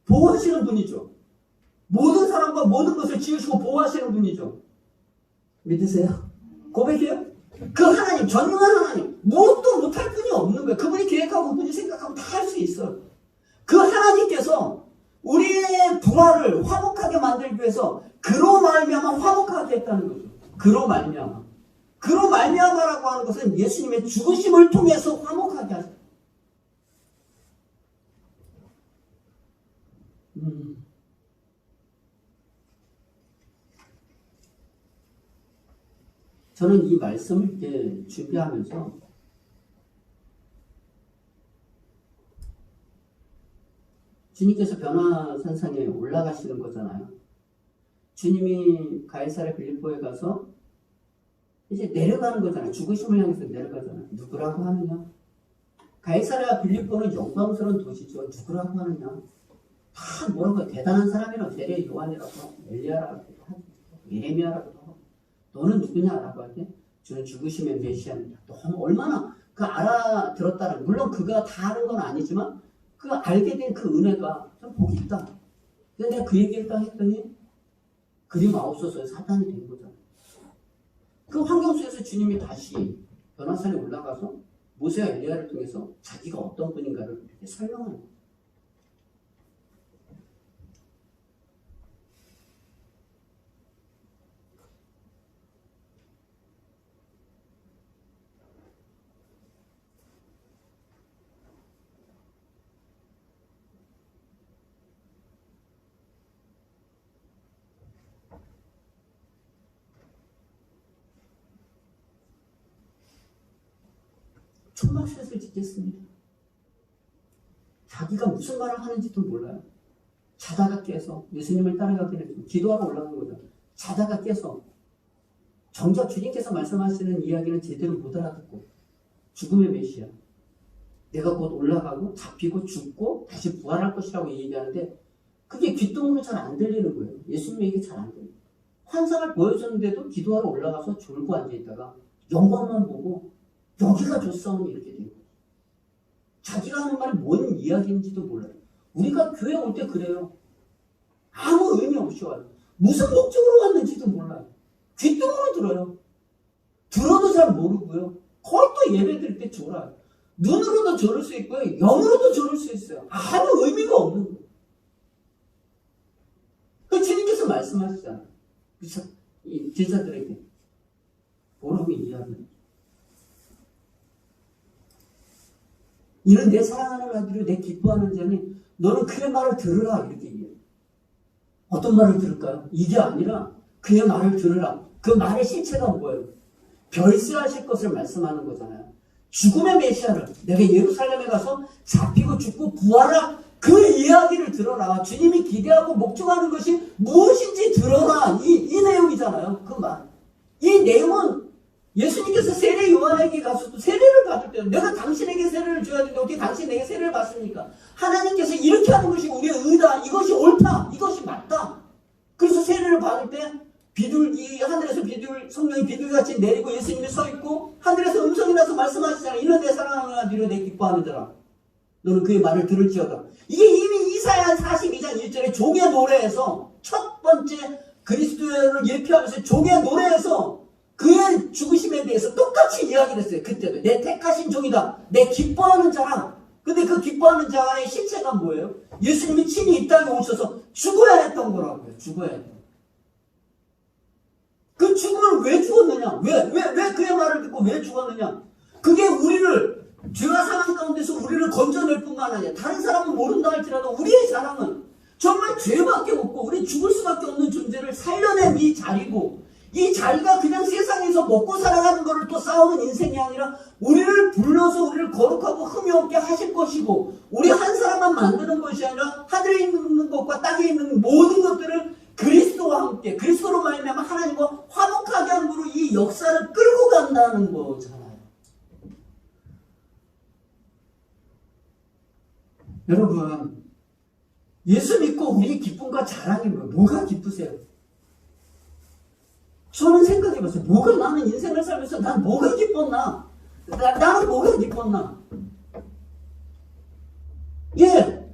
보호하시는 분이죠. 모든 사람과 모든 것을 지으시고 보호하시는 분이죠. 믿으세요? 고백해요? 그 하나님, 전능한 하나님, 무엇도 못할 분이 없는 거예요. 그분이 계획하고 그분이 생각하고 다 할 수 있어요. 그 하나님께서 우리의 부활을 화목하게 만들기 위해서 그로 말미암아 화목하게 했다는 거죠. 그로 말미암아. 그로 말미암아라고 하는 것은 예수님의 죽으심을 통해서 화목하게 하죠. 저는 이 말씀을 이렇게 준비하면서 주님께서 변화산상에 올라가시는 거잖아요. 주님이 가이사랴 빌립보에 가서 이제 내려가는 거잖아요. 죽으심을 향해서 내려가잖아요. 누구라고 하느냐? 가이사랴 빌립보는 영광스러운 도시죠. 누구라고 하느냐? 다 뭐라고 대단한 사람이라고 세례 요한이라고 하고 엘리야라고 하고 예레미야라고 하고 너는 누구냐라고 할 때 저는 죽으심의 메시아입니다. 너무 얼마나 그 알아들었다는, 물론 그가 다 아는 건 아니지만 그 알게 된 그 은혜가 좀 복이 있다. 근데 내가 그 얘기를 딱 했더니 그림 마옵소서에 사탄이 된 거잖아요. 그 환경 속에서 주님이 다시 변화산에 올라가서 모세와 엘리야를 통해서 자기가 어떤 분인가를 이렇게 설명하는 거예요. 총각셋을 짓겠습니다. 자기가 무슨 말을 하는지도 몰라요. 자다가 깨서 예수님을 따라가게 되고 기도하러 올라간 거죠. 자다가 깨서 정작 주님께서 말씀하시는 이야기는 제대로 못 알아듣고 죽음의 메시아, 내가 곧 올라가고 잡히고 죽고 다시 부활할 것이라고 얘기하는데 그게 귓등으로 잘 안 들리는 거예요. 예수님 얘기 잘 안 들려요. 환상을 보여줬는데도 기도하러 올라가서 졸고 앉아있다가 영광만 보고 여기가 좋사오니 이렇게 된 거예요. 자기가 하는 말이 뭔 이야기인지도 몰라요. 우리가 교회 올 때 그래요. 아무 의미 없이 와요. 무슨 목적으로 왔는지도 몰라요. 귓등으로 들어요. 들어도 잘 모르고요. 거의 또 예배 드릴 때 졸아요. 눈으로도 졸을 수 있고요. 영으로도 졸을 수 있어요. 아무 의미가 없는 거예요. 그 주님께서 말씀하시잖아요. 그렇죠? 이 제자들에게 뭐라고 이야기해요? 이는 내 사랑하는 아들이요 내 기뻐하는 자니 너는 그의 말을 들으라 이렇게 얘기해요. 어떤 말을 들을까요? 이게 아니라 그의 말을 들으라. 그 말의 실체가 뭐예요? 별세하실 것을 말씀하는 거잖아요. 죽음의 메시아를 내가 예루살렘에 가서 잡히고 죽고 부활하 그 이야기를 들어라. 주님이 기대하고 목적하는 것이 무엇인지 들어라. 이 내용이잖아요. 그 말. 이 내용은 예수님께서 세례 요한에게 가서도 세례를 받을 때 내가 당신에게 세례를 줘야 되는데 어떻게 당신이 내게 세례를 받습니까? 하나님께서 이렇게 하는 것이 우리의 의다. 이것이 옳다. 이것이 맞다. 그래서 세례를 받을 때 비둘기, 하늘에서 성령이 비둘기같이 내리고 예수님이 서 있고 하늘에서 음성이 나서 말씀하시잖아요. 이는 내 사랑하는 아들이요 내 기뻐하는 자라. 너는 그의 말을 들을지어다. 이게 이미 이사야 42장 1절에 종의 노래에서 첫 번째 그리스도를 예표하면서 종의 노래에서 그의 죽으심에 대해서 똑같이 이야기를 했어요. 그때도 내 택하신 종이다. 내 기뻐하는 자라. 근데 그 기뻐하는 자의 실체가 뭐예요? 예수님이 친히 이 땅에 오셔서 죽어야 했던 거라고요. 죽어야 했던. 그 죽음을 왜 죽었느냐? 왜 그의 말을 듣고 왜 죽었느냐? 그게 우리를 죄와 사망 가운데서 우리를 건져낼 뿐만 아니라 다른 사람은 모른다 할지라도 우리의 자랑은 정말 죄밖에 없고 우리 죽을 수밖에 없는 존재를 살려낸 이 자리고 이 자리가 그냥 세상에서 먹고 살아가는 거를 또 싸우는 인생이 아니라 우리를 불러서 우리를 거룩하고 흠이 없게 하실 것이고 우리 한 사람만 만드는 것이 아니라 하늘에 있는 것과 땅에 있는 모든 것들을 그리스도와 함께 그리스도로 말미암아 하나님과 화목하게 함으로 이 역사를 끌고 간다는 거잖아요. 여러분 예수 믿고 우리 기쁨과 자랑이 뭐가 기쁘세요? 저는 생각해봤어요. 뭐가 나는 인생을 살면서 난 뭐가 기뻤나? 나는 뭐가 기뻤나? 예.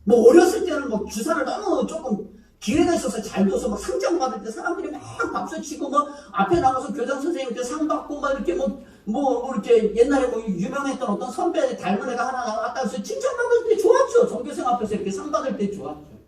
뭐 어렸을 때는 뭐 주사를 너무 조금 기회가 있어서 잘 둬서 막 상장 받을 때 사람들이 막 박수 치고 막 앞에 나가서 교장 선생님께 상 받고 막 이렇게 뭐 이렇게 옛날에 뭐 유명했던 어떤 선배 닮은 애가 하나 나왔다 해서 칭찬받을 때 좋았죠. 전교생 앞에서 이렇게 상 받을 때 좋았죠.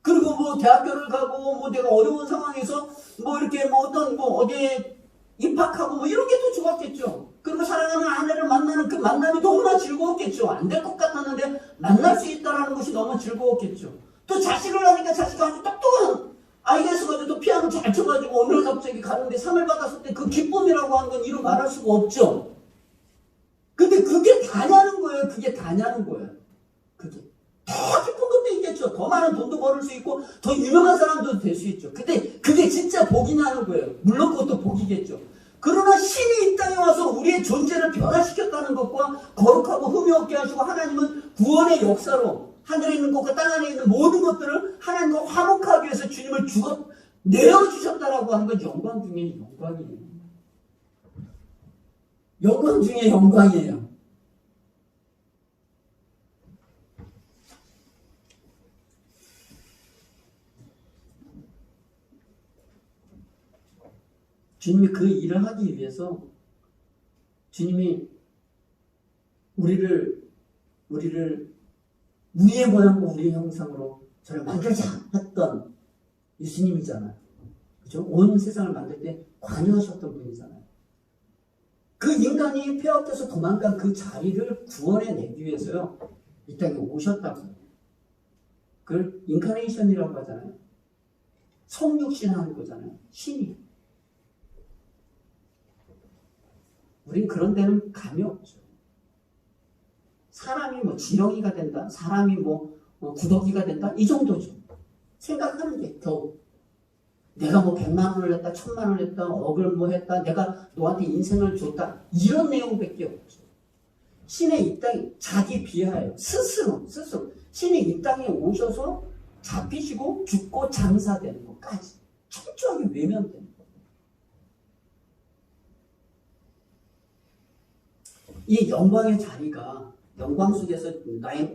그리고 뭐 대학교를 가고 뭐 내가 어려운 상황에서 뭐 이렇게 뭐 어떤 뭐 어디에 입학하고 뭐 이런 게 더 좋았겠죠. 그리고 사랑하는 아내를 만나는 그 만남이 너무나 즐거웠겠죠. 안 될 것 같았는데 만날 수 있다는 것이 너무 즐거웠겠죠. 또 자식을 하니까 자식이 아주 똑똑한 아이가 있어가지고 또 피아노 잘 쳐가지고 오늘 갑자기 가는데 상을 받았을 때 그 기쁨이라고 하는 건 이루 말할 수가 없죠. 근데 그게 다냐는 거예요. 그게 다냐는 거예요. 그게. 더 기쁜 것도 있겠죠. 더 많은 돈도 벌을 수 있고 더 유명한 사람도 될 수 있죠. 근데 그게 진짜 복이냐는 거예요. 물론 그것도 복이겠죠. 그러나 신이 이 땅에 와서 우리의 존재를 변화시켰다는 것과 거룩하고 흠이 없게 하시고 하나님은 구원의 역사로 하늘에 있는 것과 땅 안에 있는 모든 것들을 하나님과 화목하기 위해서 주님을 내어주셨다라고 하는 건 영광 중에 영광이에요. 영광 중에 영광이에요. 주님이 그 일을 하기 위해서 주님이 우리를 우리의 모양과 우리의 형상으로 저를 만들자 했던 예수님이잖아요. 그죠? 온 세상을 만들 때 관여하셨던 분이잖아요. 그 인간이 폐역해서 도망간 그 자리를 구원해내기 위해서요. 이 땅에 오셨다고요. 그걸 인카네이션이라고 하잖아요. 성육신하는 거잖아요. 신이. 우린 그런 데는 감이 없죠. 사람이 뭐 지렁이가 된다, 사람이 뭐 구더기가 된다, 이 정도죠. 생각하는 게 겨우. 내가 뭐 100만 원을 냈다, 1000만 원을 냈다, 억을 뭐 했다, 내가 너한테 인생을 줬다, 이런 내용밖에 없죠. 신의 이 땅에 자기 비하예요. 스스로. 신의 이 땅에 오셔서 잡히시고 죽고 장사되는 것까지 철저하게 외면되는 것. 이 영광의 자리가 영광 속에서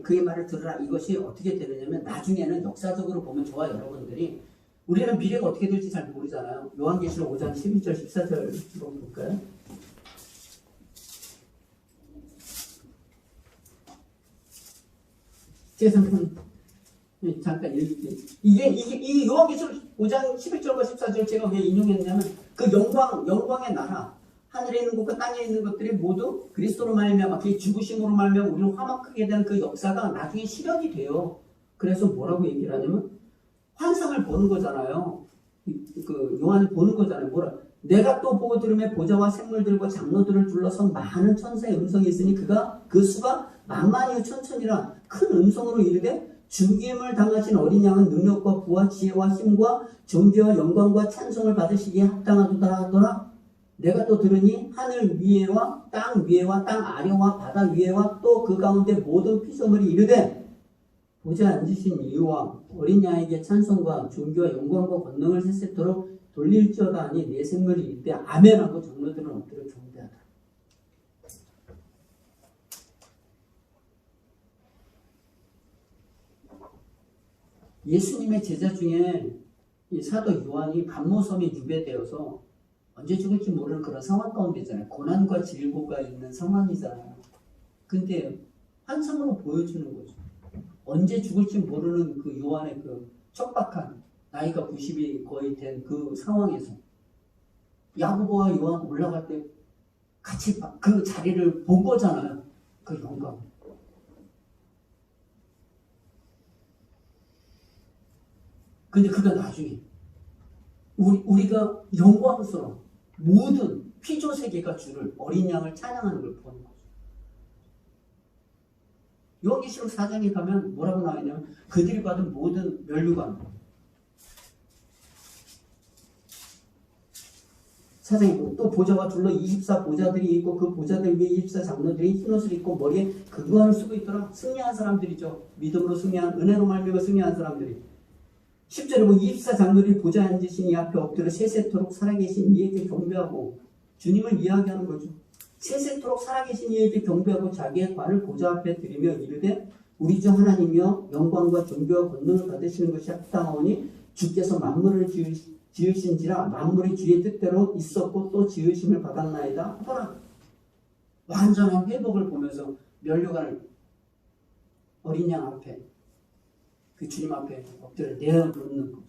그의 말을 들으라 이것이 어떻게 되느냐면 나중에는 역사적으로 보면 저와 여러분들이 우리는 미래가 어떻게 될지 잘 모르잖아요. 요한계시록 5장 12절 14절 한번 볼까요? 제가 잠깐 읽을게요. 이 요한계시록 5장 11절과 14절 제가 왜 인용했냐면 그 영광의 나라 하늘에 있는 것과 땅에 있는 것들이 모두 그리스도로 말미암아 그의 죽으심으로 말미암아 우리를 화목하게 된 그 역사가 나중에 실현이 돼요. 그래서 뭐라고 얘기를 하냐면 환상을 보는 거잖아요. 그 요한이 보는 거잖아요. 내가 또 보고 들음에 보좌와 생물들과 장로들을 둘러서 많은 천사의 음성이 있으니 그 수가 만만이요 천천이라 큰 음성으로 이르되 죽임을 당하신 어린 양은 능력과 부와 지혜와 힘과 존귀와 영광과 찬송을 받으시기에 합당하도다 하더라. 내가 또 들으니 하늘 위에와 땅 위에와 땅 아래와 바다 위에와 또 그 가운데 모든 피조물이 이르되 보좌에 앉으신 이유와 어린 양에게 찬송과 존귀와 영광과 권능을 세세토록 돌릴지어다 하니 내 생물이 이때 아멘하고 장로들은 엎드려 경배하다. 예수님의 제자 중에 이 사도 요한이 반모섬에 유배되어서 언제 죽을지 모르는 그런 상황 가운데 있잖아요. 고난과 질고가 있는 상황이잖아요. 근데 환상으로 보여주는 거죠. 언제 죽을지 모르는 그 요한의 그 척박한 나이가 90이 거의 된 그 상황에서 야고보와 요한 올라갈 때 같이 그 자리를 본 거잖아요. 그 영광. 근데 그가 나중에 우리가 영광스러운 모든 피조 세계가 주를 어린 양을 찬양하는 걸 보는 거죠. 요한계시록 4장에 가면 뭐라고 나와 있냐면 그들이 받은 모든 면류관 4장에 보면 또 보좌와 둘러 24보좌들이 있고 그 보좌들 위에 24장로들이 흰옷을 입고 머리에 금관을 쓰고 있더라. 승리한 사람들이죠. 믿음으로 승리한 은혜로 말미암아 승리한 사람들이 10절에 보면 24장로들이 보좌에 앉으신 이 앞에 엎드려 세세토록 살아계신 이에게 경배하고 주님을 이야기하는 거죠. 세세토록 살아계신 이에게 경배하고 자기의 관을 보좌 앞에 드리며 이르되 우리 주 하나님이여 영광과 존귀와 권능을 받으시는 것이 합당하오니 주께서 만물을 지으신지라 만물이 주의 뜻대로 있었고 또 지으심을 받았나이다 하더라. 완전한 회복을 보면서 면류관을 어린 양 앞에 그 주님 앞에 엎드려 내어놓는 거죠.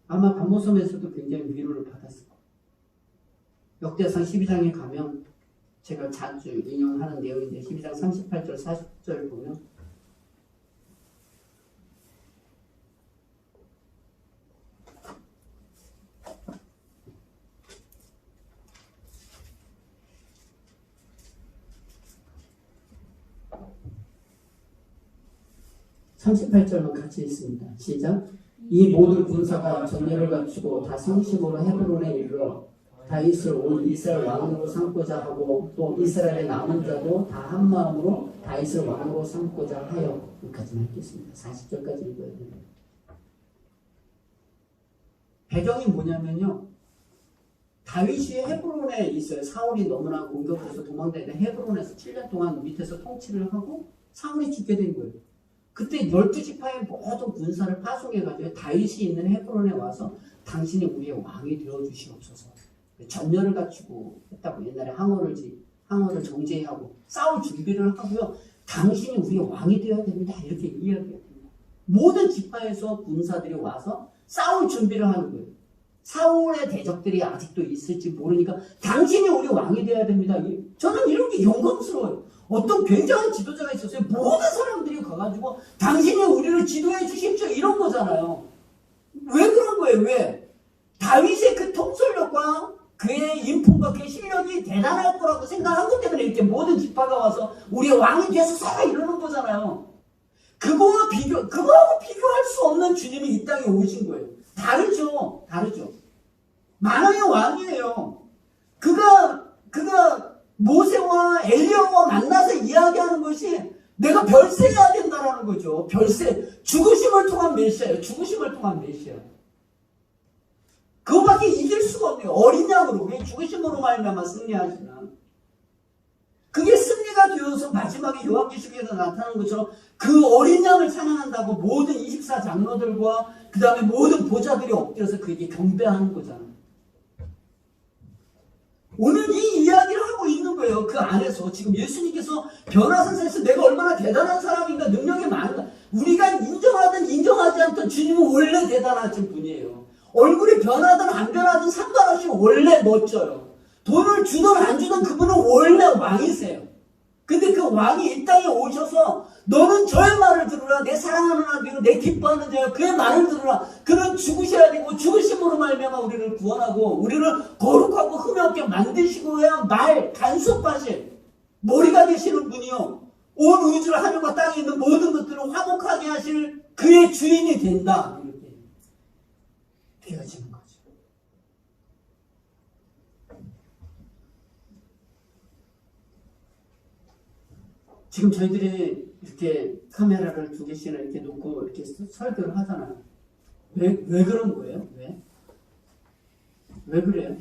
아마 반모섬에서도 굉장히 위로를 받았을 거예요. 역대상 12장에 가면 제가 자주 인용하는 내용인데 12장 38절 40절 보면 (38절만) 같이 있습니다. 시작. 이 모든 군사가 전열을 갖추고 다 성심으로 헤브론에 이르러 다윗을 온 이스라엘 왕으로 삼고자 하고 또 이스라엘의 남은 자도 다 한마음으로 다윗을 왕으로 삼고자 하여. 여기까지만 읽겠습니다. 40절까지 읽어야 됩니다. 배경이 뭐냐면요, 다윗이 헤브론에 있어요. 사울이 너무나 공격해서 도망다니는 헤브론에서 7년 동안 밑에서 통치를 하고 사울이 죽게 된 거예요. 그때 12지파의 모든 군사를 파송해가지고 다윗이 있는 헤브론에 와서 당신이 우리의 왕이 되어주시옵소서. 전열을 갖추고 했다고. 옛날에 항어를 정제하고 싸울 준비를 하고요. 당신이 우리의 왕이 되어야 됩니다. 이렇게 이야기합니다. 모든 지파에서 군사들이 와서 싸울 준비를 하는 거예요. 사울의 대적들이 아직도 있을지 모르니까 당신이 우리 왕이 되어야 됩니다. 저는 이런 게 영광스러워요. 어떤 굉장한 지도자가 있었어요. 모든 사람들이 가가지고 당신이 우리를 지도해 주십시오. 이런 거잖아요. 왜 그런 거예요? 왜? 다윗의 그 통솔력과 그의 인품과 그의 실력이 대단할 거라고 생각한 것 때문에 이렇게 모든 지파가 와서 우리의 왕이 돼서 살아 이러는 거잖아요. 그거하고 비교할 수 없는 주님이 이 땅에 오신 거예요. 다르죠. 만왕의 왕이에요. 그가 모세와 엘리야와 만나서 이야기하는 것이 내가 별세해야 된다라는 거죠. 별세. 죽으심을 통한 메시아예요. 그거밖에 이길 수가 없네요. 어린 양으로. 왜 죽으심으로 말미암아 승리하시나. 그게 승리가 되어서 마지막에 요한계시록에서 나타나는 것처럼 그 어린 양을 찬양한다고 모든 24장로들과 그 다음에 모든 보좌들이 엎드려서 그에게 경배하는 거잖아요. 오늘 이 이야기를 하고 있는 거예요. 그 안에서 지금 예수님께서 변화선상에서 내가 얼마나 대단한 사람인가, 능력이 많은가. 우리가 인정하든 인정하지 않든 주님은 원래 대단하신 분이에요. 얼굴이 변하든 안 변하든 상관없이 원래 멋져요. 돈을 주든 안 주든 그분은 원래 왕이세요. 근데 그 왕이 이 땅에 오셔서 너는 저의 말을 들으라. 내 사랑하는 아들이요 내 기뻐하는 자요 그의 말을 들으라. 그는 죽으셔야 되고 죽으심으로 말미암아 우리를 구원하고 우리를 거룩하고 흠이 없게 만드시고야 간섭하실 머리가 되시는 분이요 온 우주를 하늘과 땅에 있는 모든 것들을 화목하게 하실 그의 주인이 된다. 이렇게 되어지는 거죠. 지금 저희들이 이렇게 카메라를 2개씩이나 이렇게 놓고 이렇게 설교를 하잖아요. 왜 그런 거예요? 왜 그래요?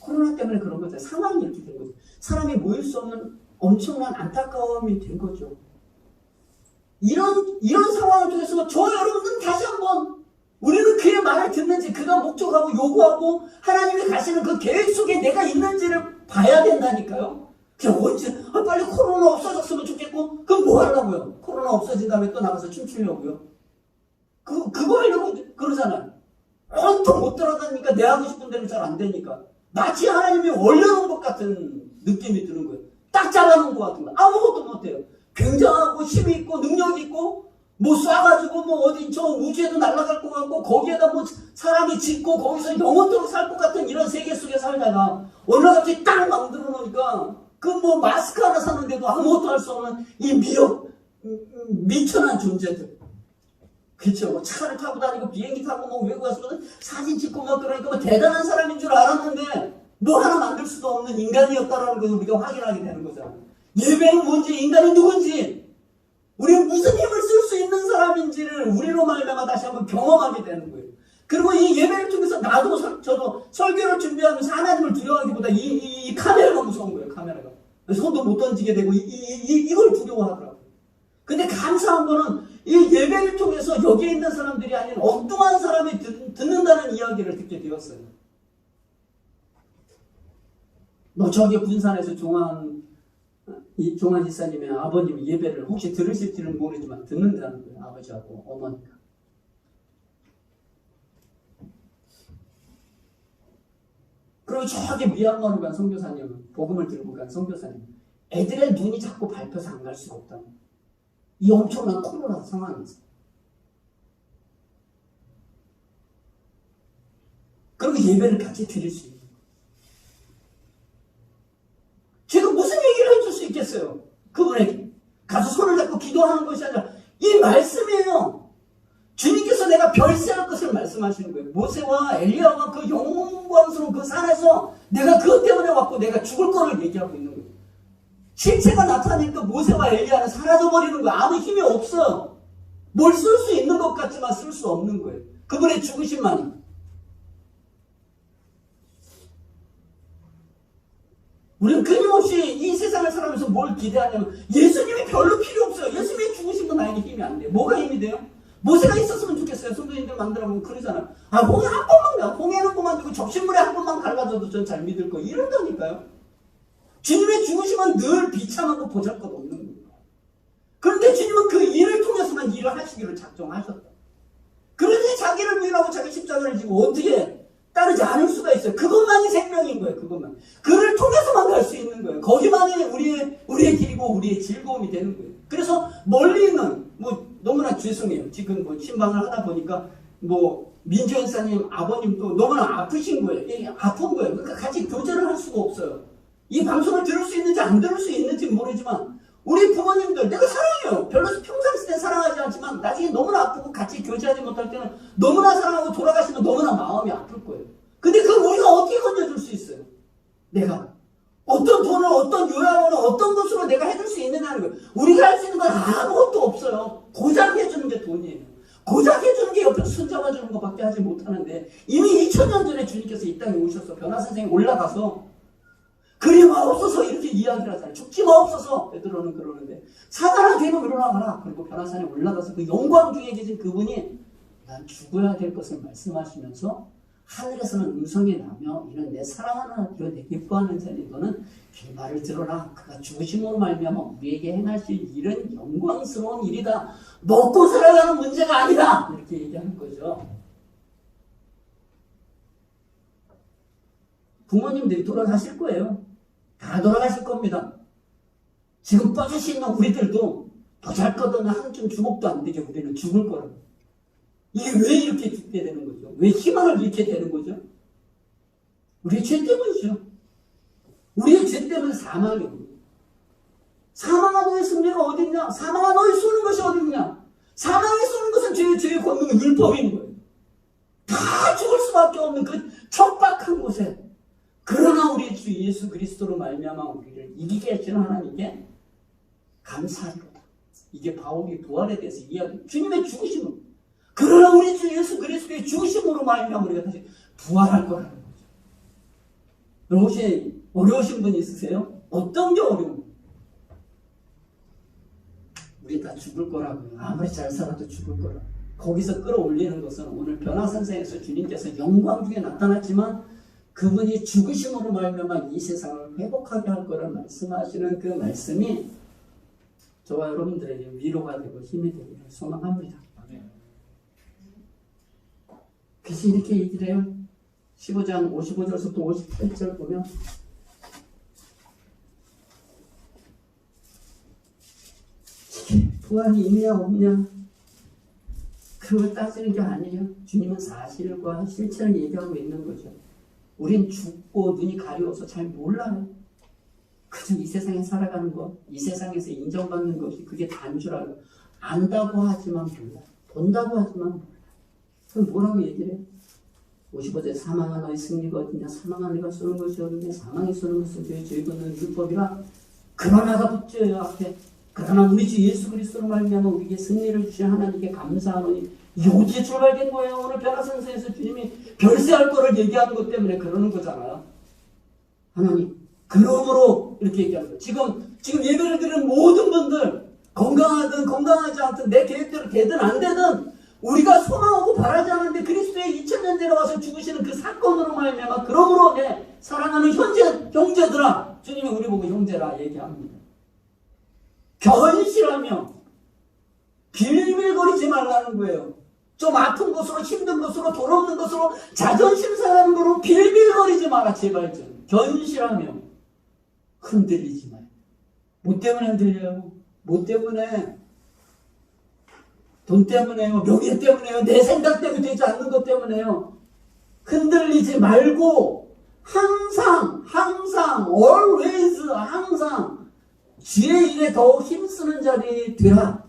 코로나 때문에 그런 거죠. 상황이 이렇게 된 거죠. 사람이 모일 수 없는 엄청난 안타까움이 된 거죠. 이런 상황을 통해서 저 여러분들은 다시 한번 우리는 그의 말을 듣는지 그가 목적하고 요구하고 하나님이 가시는 그 계획 속에 내가 있는지를 봐야 된다니까요. 그냥 언제 빨리 코로나 없어졌으면 좋겠고 그럼 뭐 하려고요? 코로나 없어진 다음에 또 나가서 춤추려고요? 그거 하려고 그러잖아요. 온통 못 돌아다니니까 내 하고 싶은 대로 잘 안 되니까 마치 하나님이 올려놓은 것 같은 느낌이 드는 거예요. 딱 잡아놓은 것 같은 거. 아무것도 못해요. 굉장하고 힘이 있고 능력이 있고 뭐 쏴가지고 뭐 어디 저 우주에도 날아갈 것 같고 거기에다 뭐 사람이 짓고 거기서 영원토록 살 것 같은 이런 세계 속에 살다가 어느 날 갑자기 딱 만들어 놓으니까 그 뭐 마스크 하나 사는데도 아무것도 할 수 없는 이 미천한 존재들. 그렇죠. 뭐 차를 타고 다니고 비행기 타고 뭐 외국 가서 사진 찍고 막 그러니까 뭐 대단한 사람인 줄 알았는데 뭐 하나 만들 수도 없는 인간이었다라는 걸 우리가 확인하게 되는 거잖아요. 예배는 뭔지 인간이 누군지 우리는 무슨 힘을 쓸 수 있는 사람인지를 우리로 말미암아 다시 한번 경험하게 되는 거예요. 그리고 이 예배를 통해서 저도 설교를 준비하면서 하나님을 두려워하기보다 이 카메라가 무서운 거예요. 카메라가. 손도 못 던지게 되고 이걸 두려워하더라고요. 근데 감사한 거는 이 예배를 통해서 여기에 있는 사람들이 아닌 엉뚱한 사람이 듣는다는 이야기를 듣게 되었어요. 저기 군산에서 종환 지사님의 아버님이 예배를 혹시 들으실지는 모르지만 듣는다는 거예요. 아버지하고 어머니가. 그리고 저기 미얀마로 간 선교사님은 복음을 들고 간 선교사님 애들의 눈이 자꾸 밟혀서 안 갈 수가 없다. 이 엄청난 코로나 상황에서. 그리고 예배를 같이 드릴 수 있는 거예요. 제가 무슨 얘기를 해줄 수 있겠어요? 그분에게. 가서 손을 잡고 기도하는 것이 아니라 이 말씀이에요. 주님께서 내가 별세할 것을 말씀하시는 거예요. 모세와 엘리야가 그 영광스러운 그 산에서 내가 그것 때문에 왔고 내가 죽을 거를 얘기하고 있는 거예요. 실체가 나타나니까 모세와 엘리야는 사라져버리는 거예요. 아무 힘이 없어요. 뭘 쓸 수 있는 것 같지만 쓸 수 없는 거예요. 그분의 죽으심만이. 우리는 끊임없이 이 세상을 살아가면서 뭘 기대하냐면 예수님이 별로 필요 없어요. 예수님이 죽으신 건 나에게 힘이 안 돼요. 뭐가 힘이 돼요? 모세가 있었으면 좋겠어요. 성도님들 만들어보면 그러잖아요. 홍해 한 번만, 홍해는 그만두고 접신물에 한 번만 갈라져도 전 잘 믿을 거 이런다니까요. 주님의 죽으심은 늘 비참하고 보잘것없는 거예요. 그런데 주님은 그 일을 통해서만 일을 하시기로 작정하셨다. 그런데 자기를 위하고 자기 십자가를 지고 어떻게 따르지 않을 수가 있어요. 그것만이 생명인 거예요. 그것만. 그를 통해서만 갈 수 있는 거예요. 거기만이 우리의 길이고 우리의 즐거움이 되는 거예요. 그래서 멀리 있는 너무나 죄송해요. 지금 신방을 하다 보니까 민주 연사님 아버님도 너무나 아프신 거예요. 아픈 거예요. 그러니까 같이 교제를 할 수가 없어요. 이 방송을 들을 수 있는지 안 들을 수 있는지 모르지만 우리 부모님들 내가 사랑해요. 별로 평상시에 사랑하지 않지만 나중에 너무나 아프고 같이 교제하지 못할 때는 너무나 사랑하고 돌아가시면 너무나 마음이 아플 거예요. 근데 그걸 우리가 어떻게 건져줄 수 있어요? 내가 어떤 돈을 어떤 요양원을 어떤 것으로 내가 해줄 수 있느냐는 거예요. 우리가 할 수 있는 건 아무것도 없어요. 고작 해주는 게 돈이에요. 고작 해주는 게 옆에서 손잡아주는 것밖에 하지 못하는데 이미 2000년 전에 주님께서 이 땅에 오셔서 변화선생이 올라가서 그리 마옵소서 이렇게 이야기를 하잖아요. 죽지 마옵소서 베드로는 그러는데 사단아 되면 일어나거라. 그리고 변화산에 올라가서 그 영광 중에 계신 그분이 난 죽어야 될 것을 말씀하시면서 하늘에서는 음성이 나며 이는 내 사랑하는 아들로 내 기뻐하는 자니 너는 그 말을 들어라. 그가 죽으심으로 말미암아 우리에게 행하실 일은 영광스러운 일이다. 먹고 살아가는 문제가 아니다. 이렇게 얘기하는 거죠. 부모님들이 돌아가실 거예요. 다 돌아가실 겁니다. 지금 빠져시 있는 우리들도 보잘것없는 한줌 주먹도 안 되게 우리는 죽을 거라고. 이게 왜 이렇게 죽게 되는 거죠? 왜 희망을 잃게 되는 거죠? 우리의 죄 때문이죠. 우리의 죄 때문에 사망이에요. 사망한 너의 승리가 어딨냐? 사망한 너의 쏘는 것이 어딨냐? 사망에 쏘는 것은 죄의 권능의 율법인 거예요. 다 죽을 수밖에 없는 그 척박한 곳에 그러나 우리 주 예수 그리스도로 말미암아 우리를 이기게 하시는 하나님께 감사하리로다. 이게 바울이 부활에 대해서 이야기. 주님의 죽으심은 그러나 우리 주 예수 그리스도의 죽으심으로 말미암아 우리가 다시 부활할 거라는 거죠. 혹시 어려우신 분 있으세요? 어떤 게 어려운? 우리 다 죽을 거라고요. 아무리 잘 살아도 죽을 거라고. 거기서 끌어올리는 것은 오늘 변화산상에서 주님께서 영광 중에 나타났지만 그분이 죽으심으로 말미암아 이 세상을 회복하게 할 거라 말씀하시는 그 말씀이 저와 여러분들에게 위로가 되고 힘이 되기를 소망합니다. 그래서 이렇게 얘기를 해요. 15장 55절부터 58절 보면 부활이 있냐 없냐 그걸 따지는 게 아니에요. 주님은 사실과 실체를 얘기하고 있는 거죠. 우린 죽고 눈이 가려워서 잘 몰라요. 그저 이 세상에 살아가는 것, 이 세상에서 인정받는 것이 그게 다인 줄 알고 안다고 하지만 몰라. 본다고 하지만 몰라. 그럼 뭐라고 얘기를 해? 55절 사망한 너의 승리가 어디냐? 사망한 네가 쏘는 것이 어디냐? 사망이 쏘는 것은 죄의 죄고는 율법이라. 그러나가 붙여요 앞에. 그러나 우리 주 예수 그리스도로 말미암아 우리에게 승리를 주신 하나님께 감사하노니. 이게 어디에 출발된 거예요? 오늘 변화선서에서 주님이 별세할 거를 얘기하는 것 때문에 그러는 거잖아요. 하나님 그러므로 이렇게 얘기하는 거예요. 지금 예배를 드리는 모든 분들 건강하든 건강하지 않든 내 계획대로 되든 안 되든 우리가 소망하고 바라지 않는데 그리스도의 2000년 전에 와서 죽으시는 그 사건으로 말미암아 그러므로 내 사랑하는 형제들아, 주님이 우리 보고 형제라 얘기합니다. 견실하며 빌빌거리지 말라는 거예요. 좀 아픈 것으로 힘든 것으로 돈 없는 것으로 자존심 상하는 것으로 빌빌거리지 마라 제발 좀. 견실하며 흔들리지 마요. 뭐 때문에 흔들려요? 뭐 때문에? 돈 때문에요? 명예 때문에요? 내 생각 때문에 되지 않는 것 때문에요? 흔들리지 말고 항상 always 항상 주의 일에 더 힘쓰는 자리에 되라.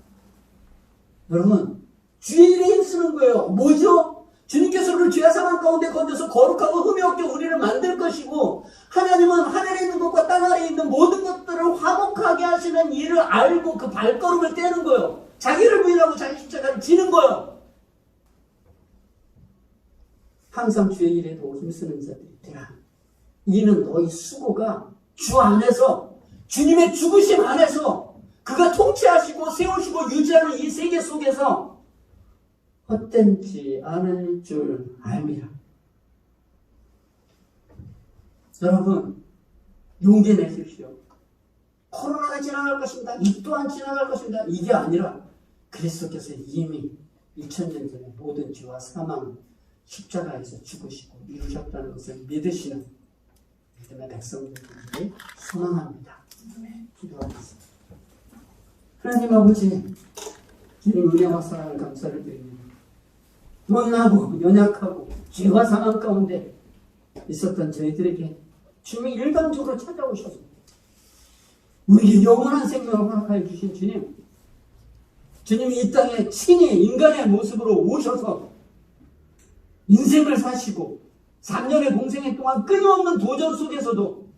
여러분 주의 일에 힘쓰는 거예요. 뭐죠? 주님께서 우리를 죄의 사망 가운데 건져서 거룩하고 흠이 없게 우리를 만들 것이고 하나님은 하늘에 있는 것과 땅 아래에 있는 모든 것들을 화목하게 하시는 일을 알고 그 발걸음을 떼는 거예요. 자기를 부인하고 자기 십자가를 지는 거예요. 항상 주의 일에 더 힘쓰는 자들이 되라. 이는 너희 수고가 주 안에서 주님의 죽으심 안에서 그가 통치하시고 세우시고 유지하는 이 세계 속에서 헛되지 않을 줄 압니다. 여러분 용기 내십시오. 코로나가 지나갈 것입니다. 이 또한 지나갈 것입니다. 이게 아니라 그리스도께서 이미 2000년 전에 모든 죄와 사망 십자가에서 죽으시고 이루셨다는 것을 믿으시는 믿음의 백성들에게 소망합니다. 기도하겠습니다. 하나님 아버지, 주님 은혜와 사랑을 감사를 드립니다. 못나고 연약하고 죄와 사망 가운데 있었던 저희들에게 주님이 일방적으로 찾아오셔서 우리에게 영원한 생명을 허락하여 주신 주님, 주님이 이 땅에 친히 인간의 모습으로 오셔서 인생을 사시고 3년의 공생애 동안 끊임없는 도전 속에서도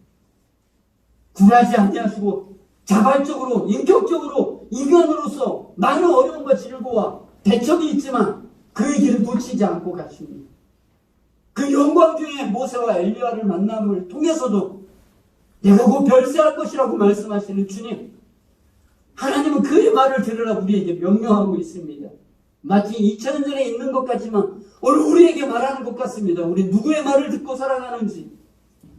굴하지 아니하시고 자발적으로 인격적으로 인간으로서 많은 어려움과 질고와 대척이 있지만 그의 길을 놓치지 않고 가십니다. 그 영광 중에 모세와 엘리야를 만남을 통해서도 내가 곧 별세할 것이라고 말씀하시는 주님, 하나님은 그의 말을 들으라 우리에게 명령하고 있습니다. 마치 2000년 전에 있는 것 같지만 오늘 우리에게 말하는 것 같습니다. 우리 누구의 말을 듣고 살아가는지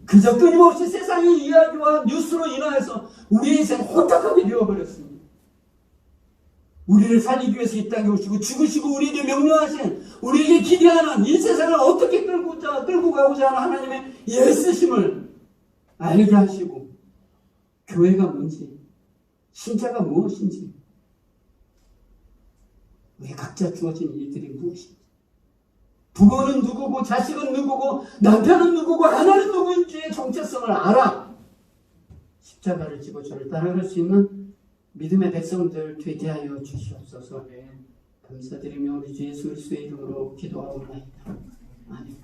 그저 끊임없이 세상의 이야기와 뉴스로 인하여서 우리의 인생 혼탁하게 되어버렸습니다. 우리를 살리기 위해서 이 땅에 오시고 죽으시고 우리에게 명령하신, 우리에게 기대하는 이 세상을 어떻게 끌고 가고자 하는 하나님의 애쓰심을 알게 하시고 교회가 뭔지, 신자가 무엇인지, 우리 각자 주어진 일들이 무엇인지, 부모는 누구고 자식은 누구고 남편은 누구고 하나는 누구인지의 정체성을 알아 십자가를 지고 저를 따라갈 수 있는 믿음의 백성들 되게 하여 주시옵소서. 감사드리며 우리 주 예수 그리스도의 이름으로 기도하옵나이다. 아멘.